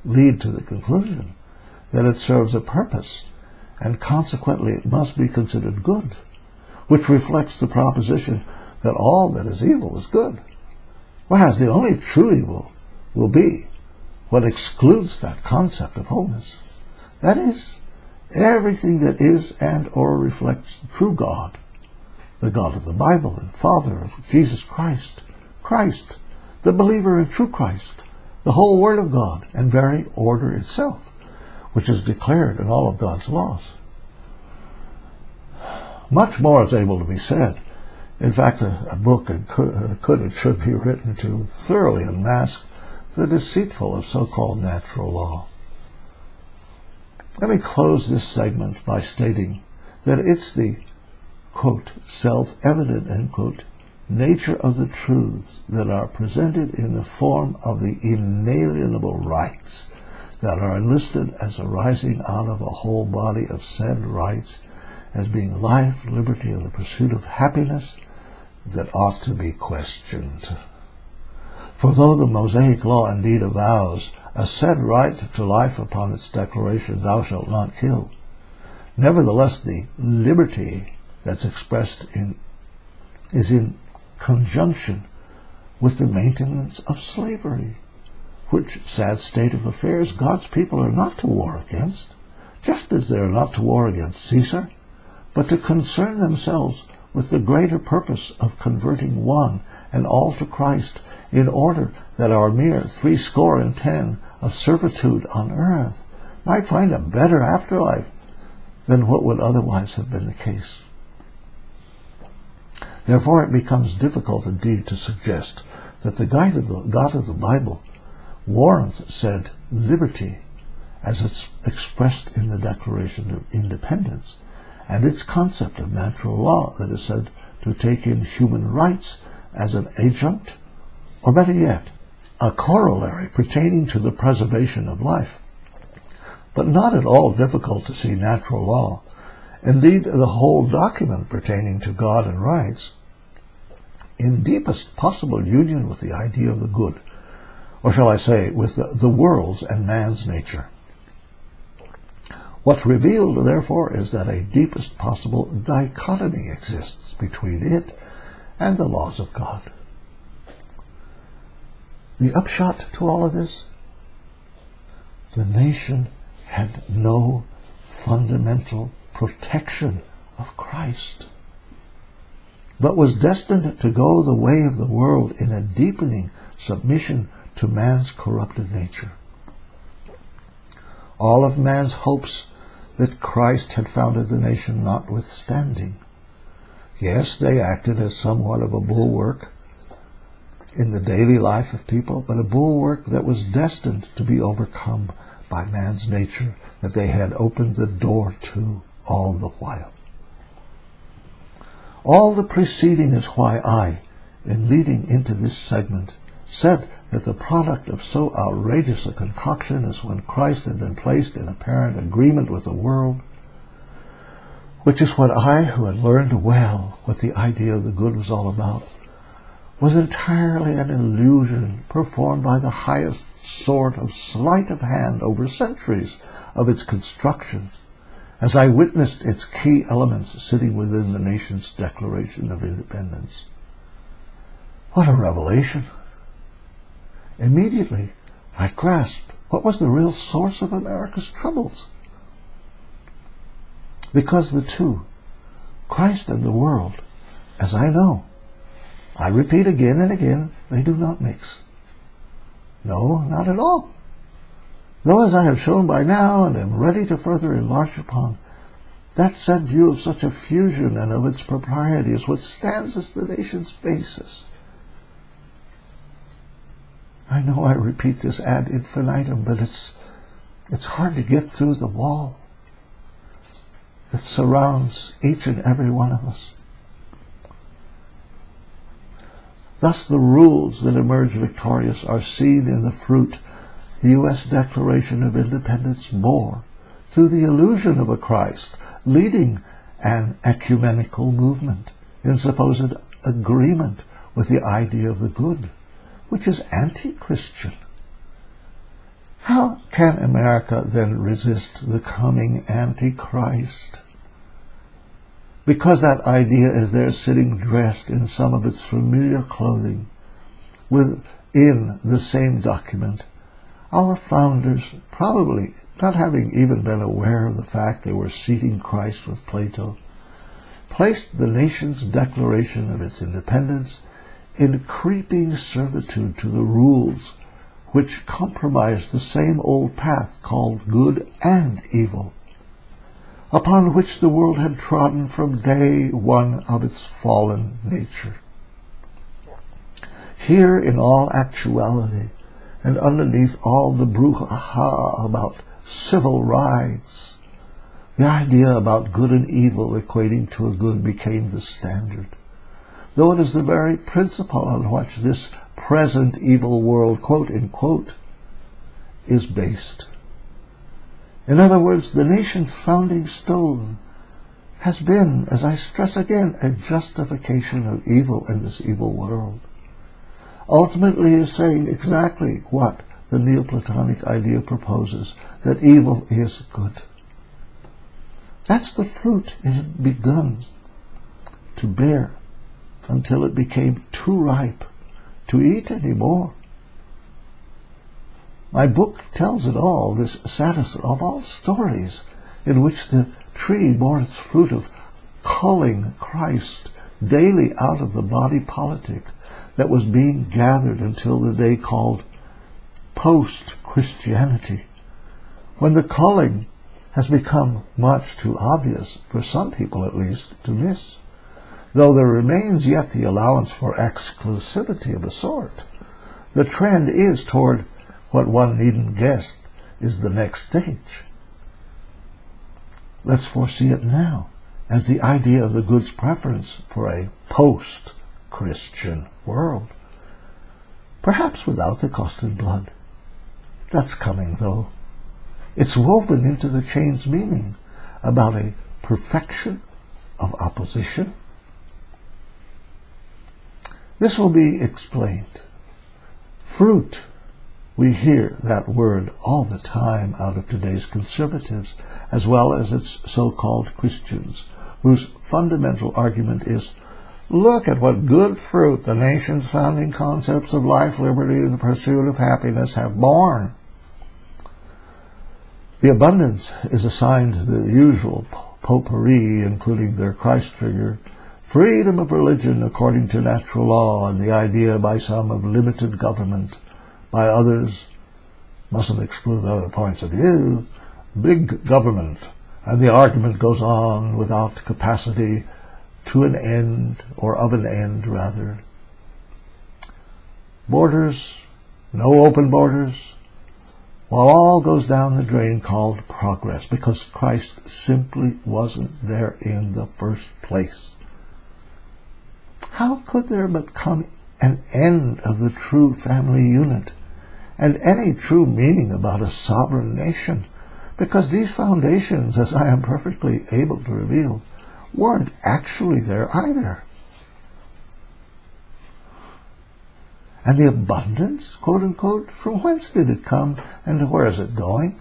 lead to the conclusion that it serves a purpose, and consequently it must be considered good, which reflects the proposition that all that is evil is good, whereas the only true evil will be what excludes that concept of wholeness. That is, everything that is and or reflects the true God, the God of the Bible and Father of Jesus Christ, Christ, the believer in true Christ, the whole Word of God, and very order itself, which is declared in all of God's laws. Much more is able to be said. In fact, a book could and should be written to thoroughly unmask the deceitful of so-called natural law. Let me close this segment by stating that it's the, quote, self-evident, end quote, nature of the truths that are presented in the form of the inalienable rights that are enlisted as arising out of a whole body of said rights as being life, liberty, and the pursuit of happiness that ought to be questioned. For though the Mosaic law indeed avows a said right to life upon its declaration, thou shalt not kill, nevertheless the liberty that's expressed is in conjunction with the maintenance of slavery, which sad state of affairs God's people are not to war against, just as they are not to war against Caesar, but to concern themselves with the greater purpose of converting one and all to Christ, in order that our mere 70 of servitude on earth might find a better afterlife than what would otherwise have been the case. Therefore it becomes difficult indeed to suggest that the God of the Bible warrants said liberty as it's expressed in the Declaration of Independence, and its concept of natural law that is said to take in human rights as an adjunct, or better yet, a corollary pertaining to the preservation of life. But not at all difficult to see natural law, indeed the whole document pertaining to God and rights, in deepest possible union with the idea of the good, or shall I say, with the world's and man's nature. What's revealed, therefore, is that a deepest possible dichotomy exists between it and the laws of God. The upshot to all of this? The nation had no fundamental protection of Christ, but was destined to go the way of the world in a deepening submission to man's corrupted nature. All of man's hopes that Christ had founded the nation notwithstanding, yes, they acted as somewhat of a bulwark in the daily life of people, but a bulwark that was destined to be overcome by man's nature that they had opened the door to all the while. All the preceding is why I, in leading into this segment, said that the product of so outrageous a concoction as when Christ had been placed in apparent agreement with the world, which is what I, who had learned well what the idea of the good was all about, was entirely an illusion performed by the highest sort of sleight of hand over centuries of its construction, as I witnessed its key elements sitting within the nation's Declaration of Independence. What a revelation! Immediately, I grasped what was the real source of America's troubles. Because the two, Christ and the world, as I know, I repeat again and again, they do not mix. No, not at all. Though, as I have shown by now, and am ready to further enlarge upon, that said view of such a fusion and of its propriety is what stands as the nation's basis. I know I repeat this ad infinitum, but it's hard to get through the wall that surrounds each and every one of us. Thus the rules that emerge victorious are seen in the fruit the U.S. Declaration of Independence bore through the illusion of a Christ leading an ecumenical movement in supposed agreement with the idea of the good, which is anti-Christian. How can America then resist the coming Antichrist? Because that idea is there sitting dressed in some of its familiar clothing, within the same document, Our founders, probably not having even been aware of the fact they were seating Christ with Plato, placed the nation's declaration of its independence in creeping servitude to the rules which compromised the same old path called good and evil, upon which the world had trodden from day one of its fallen nature. Here, in all actuality, and underneath all the brouhaha about civil rights, the idea about good and evil equating to a good became the standard, though it is the very principle on which this present evil world, quote unquote, is based. In other words, the nation's founding stone has been, as I stress again, a justification of evil in this evil world. Ultimately is saying exactly what the Neoplatonic idea proposes, that evil is good. That's the fruit it had begun to bear until it became too ripe to eat anymore. My book tells it all, this saddest of all stories, in which the tree bore its fruit of culling Christ daily out of the body politic that was being gathered until the day called post-Christianity, when the culling has become much too obvious, for some people at least, to miss, though there remains yet the allowance for exclusivity of a sort. The trend is toward what one needn't guess is the next stage. Let's foresee it now as the idea of the good's preference for a post-Christian world, perhaps without the cost in blood. That's coming, though. It's woven into the chain's meaning about a perfection of opposition. This will be explained. Fruit. We hear that word all the time out of today's conservatives, as well as its so-called Christians, whose fundamental argument is, look at what good fruit the nation's founding concepts of life, liberty, and the pursuit of happiness have borne. The abundance is assigned the usual potpourri, including their Christ figure, freedom of religion according to natural law, and the idea by some of limited government, by others, mustn't exclude other points of view, big government, and the argument goes on without capacity to an end, or of an end, rather. Borders, no open borders, while all goes down the drain called progress, because Christ simply wasn't there in the first place. How could there but come an end of the true family unit and any true meaning about a sovereign nation? Because these foundations, as I am perfectly able to reveal, weren't actually there either. And the abundance, quote unquote, from whence did it come and where is it going?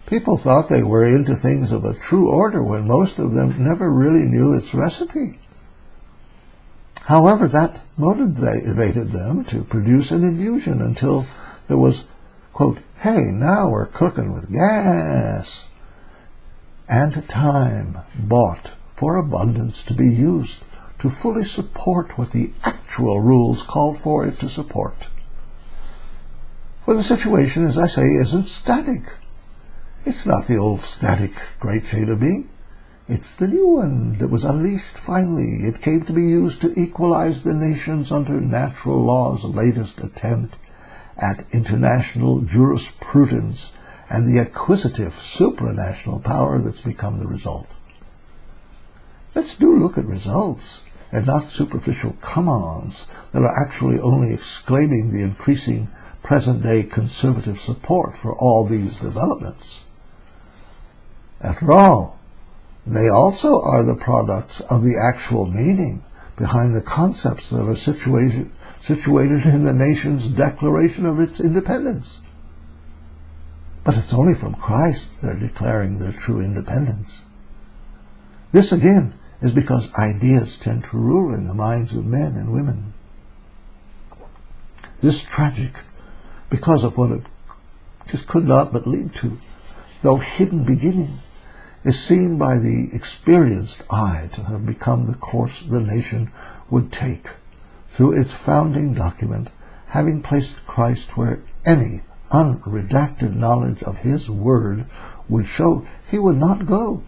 People thought they were into things of a true order when most of them never really knew its recipe. However, that motivated them to produce an illusion until there was, quote, hey, now we're cooking with gas, and time bought for abundance to be used to fully support what the actual rules called for it to support. For the situation, as I say, isn't static. It's not the old static great shade of being. It's the new one that was unleashed finally. It came to be used to equalize the nations under natural law's latest attempt at international jurisprudence and the acquisitive supranational power that's become the result. Let's do look at results, and not superficial come-ons that are actually only exclaiming the increasing present-day conservative support for all these developments. After all, they also are the products of the actual meaning behind the concepts that are situated in the nation's declaration of its independence. But it's only from Christ they're declaring their true independence. This, again, is because ideas tend to rule in the minds of men and women. This is tragic because of what just could not but lead to, though hidden beginning, is seen by the experienced eye to have become the course the nation would take through its founding document, having placed Christ where any unredacted knowledge of his word would show he would not go.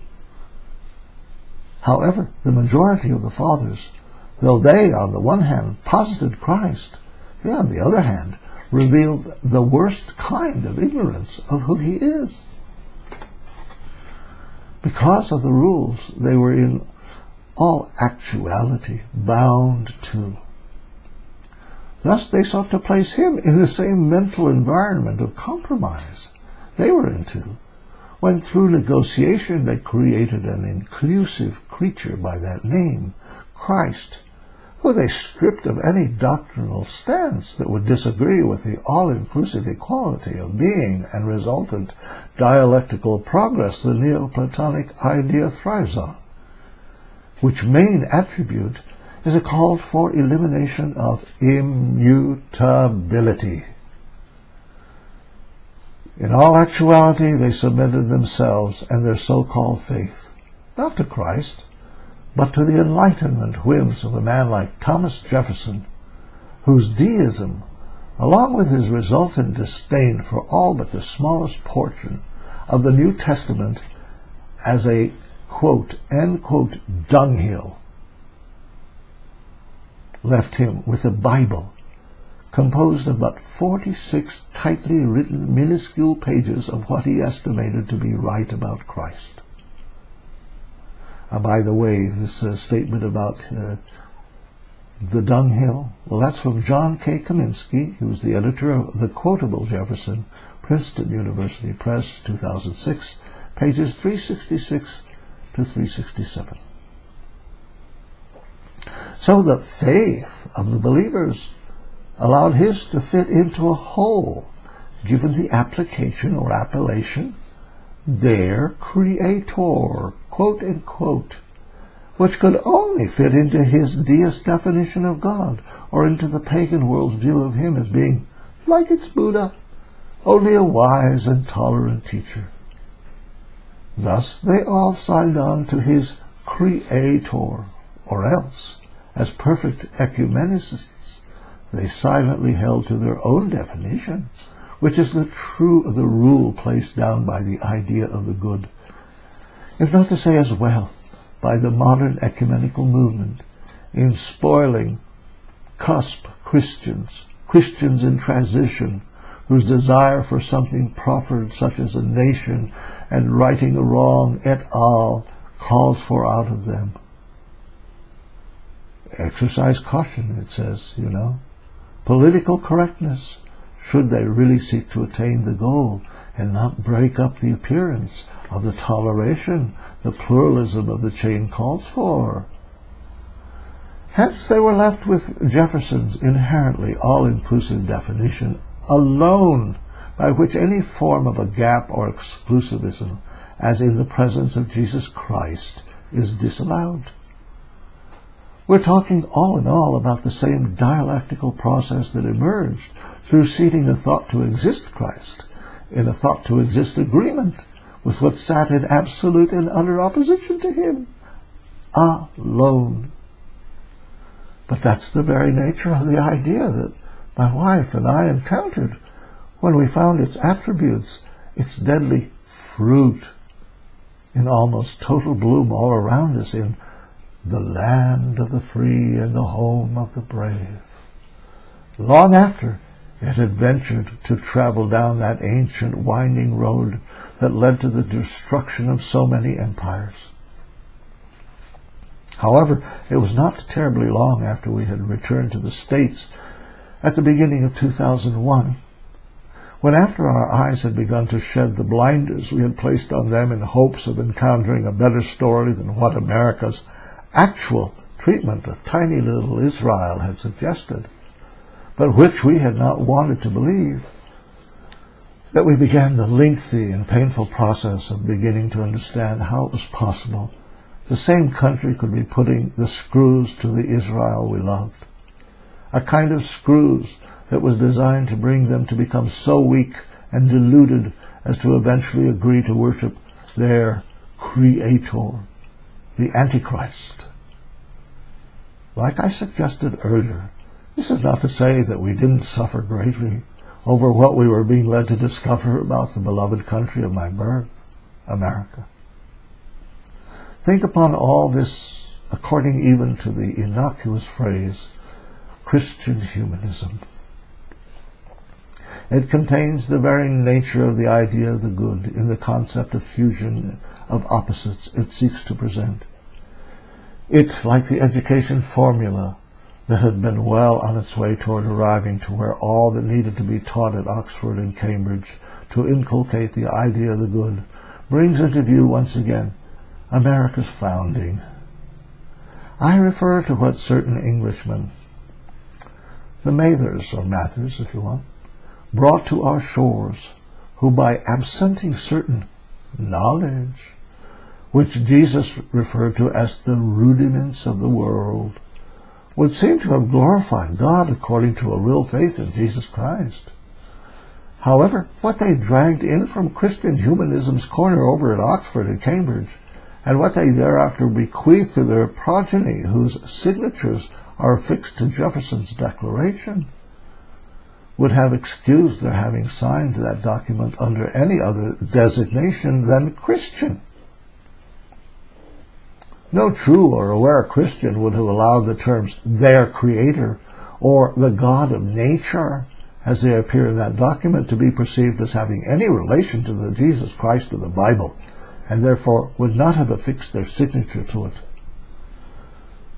However, the majority of the fathers, though they on the one hand posited Christ, they on the other hand revealed the worst kind of ignorance of who he is. Because of the rules they were in all actuality bound to. Thus they sought to place him in the same mental environment of compromise they were into, when through negotiation they created an inclusive creature by that name, Christ, who they stripped of any doctrinal stance that would disagree with the all-inclusive equality of being and resultant dialectical progress the Neoplatonic idea thrives on, which main attribute is a call for elimination of immutability. In all actuality, they submitted themselves and their so-called faith, not to Christ, but to the Enlightenment whims of a man like Thomas Jefferson, whose deism, along with his resultant disdain for all but the smallest portion of the New Testament as a, quote, end quote, dunghill, left him with a Bible composed of but 46 tightly written minuscule pages of what he estimated to be right about Christ. By the way, this statement about the dunghill, well, that's from John K. Kaminsky, who was the editor of the quotable Jefferson, Princeton University Press, 2006, pages 366 to 367. So the faith of the believers allowed his to fit into a whole, given the application or appellation, their creator, quote unquote, which could only fit into his deist definition of God, or into the pagan world's view of him as being, like its Buddha, only a wise and tolerant teacher. Thus they all signed on to his creator, or else, as perfect ecumenists, they silently held to their own definition, which is the rule placed down by the idea of the good, if not to say as well by the modern ecumenical movement, in spoiling cusp Christians in transition, whose desire for something proffered, such as a nation and righting a wrong et al., calls for out of them. Exercise caution, it says, Political correctness, should they really seek to attain the goal and not break up the appearance of the toleration the pluralism of the chain calls for. Hence they were left with Jefferson's inherently all-inclusive definition alone, by which any form of a gap or exclusivism, as in the presence of Jesus Christ, is disallowed. We're talking all in all about the same dialectical process that emerged through seating a thought-to-exist Christ in a thought-to-exist agreement with what sat in absolute and utter opposition to him, alone. But that's the very nature of the idea that my wife and I encountered when we found its attributes, its deadly fruit, in almost total bloom all around us in the land of the free and the home of the brave, long after it had ventured to travel down that ancient winding road that led to the destruction of so many empires. However, it was not terribly long after we had returned to the States at the beginning of 2001, when after our eyes had begun to shed the blinders we had placed on them in hopes of encountering a better story than what America's actual treatment of tiny little Israel had suggested, but which we had not wanted to believe, that we began the lengthy and painful process of beginning to understand how it was possible the same country could be putting the screws to the Israel we loved, a kind of screws that was designed to bring them to become so weak and deluded as to eventually agree to worship their creator, the Antichrist. Like I suggested earlier, this is not to say that we didn't suffer greatly over what we were being led to discover about the beloved country of my birth, America. Think upon all this according even to the innocuous phrase, Christian humanism. It contains the very nature of the idea of the good in the concept of fusion of opposites it seeks to present. It, like the education formula that had been well on its way toward arriving to where all that needed to be taught at Oxford and Cambridge to inculcate the idea of the good, brings into view once again America's founding. I refer to what certain Englishmen, the Mathers, or Mathers if you want, brought to our shores, who by absenting certain knowledge, which Jesus referred to as the rudiments of the world, would seem to have glorified God according to a real faith in Jesus Christ. However, what they dragged in from Christian humanism's corner over at Oxford and Cambridge, and what they thereafter bequeathed to their progeny, whose signatures are affixed to Jefferson's Declaration, would have excused their having signed that document under any other designation than Christian. No true or aware Christian would have allowed the terms their creator or the God of nature, as they appear in that document, to be perceived as having any relation to the Jesus Christ of the Bible, and therefore would not have affixed their signature to it.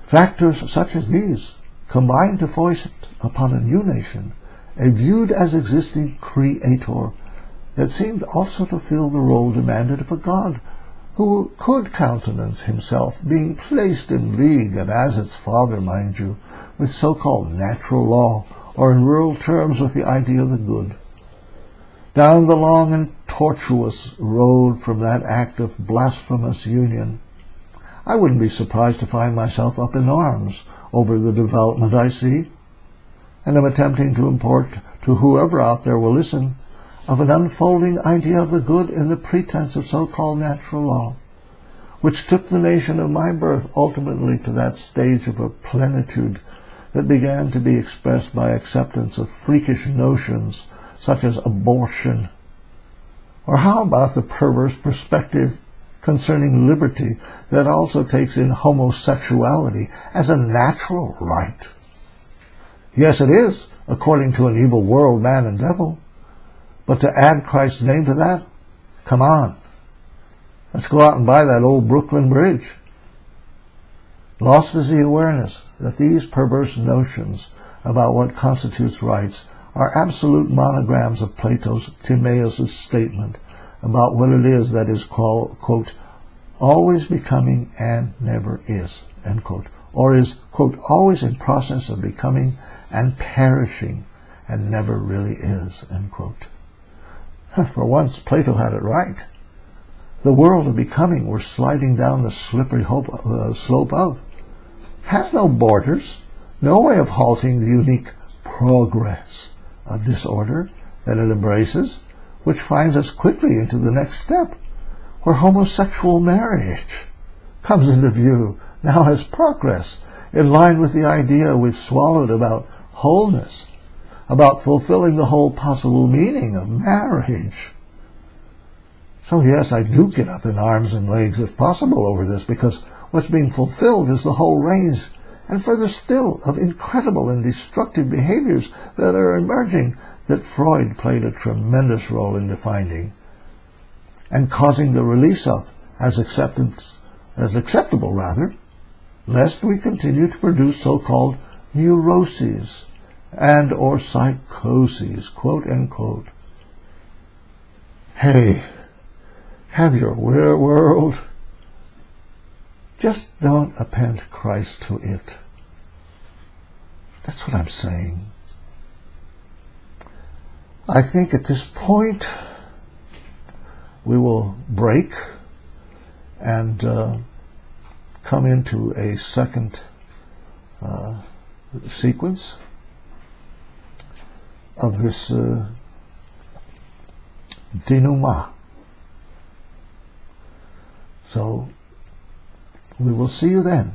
Factors such as these combined to foist upon a new nation a viewed as existing creator that seemed also to fill the role demanded of a God who could countenance himself being placed in league, and as its father, mind you, with so-called natural law, or in rural terms with the idea of the good. Down the long and tortuous road from that act of blasphemous union, I wouldn't be surprised to find myself up in arms over the development I see, and am attempting to import to whoever out there will listen of an unfolding idea of the good in the pretense of so-called natural law, which took the nation of my birth ultimately to that stage of a plenitude that began to be expressed by acceptance of freakish notions such as abortion. Or how about the perverse perspective concerning liberty that also takes in homosexuality as a natural right? Yes, it is, according to an evil world, man, and devil. But to add Christ's name to that? Come on. Let's go out and buy that old Brooklyn Bridge. Lost is the awareness that these perverse notions about what constitutes rights are absolute monograms of Plato's Timaeus' statement about what it is that is called, quote, always becoming and never is, end quote, or is, quote, always in process of becoming and perishing and never really is, end quote. For once, Plato had it right. The world of becoming we're sliding down the slippery slope of has no borders, no way of halting the unique progress of disorder that it embraces, which finds us quickly into the next step, where homosexual marriage comes into view now as progress, in line with the idea we've swallowed about wholeness, about fulfilling the whole possible meaning of marriage. So yes, I do get up in arms and legs if possible over this, because what's being fulfilled is the whole range, and further still, of incredible and destructive behaviors that are emerging that Freud played a tremendous role in defining and causing the release of as acceptable, lest we continue to produce so-called neuroses and or psychoses, quote unquote. Hey, have your world. Just don't append Christ to it. That's what I'm saying. I think at this point we will break and come into a second sequence of this denouement. So we will see you then.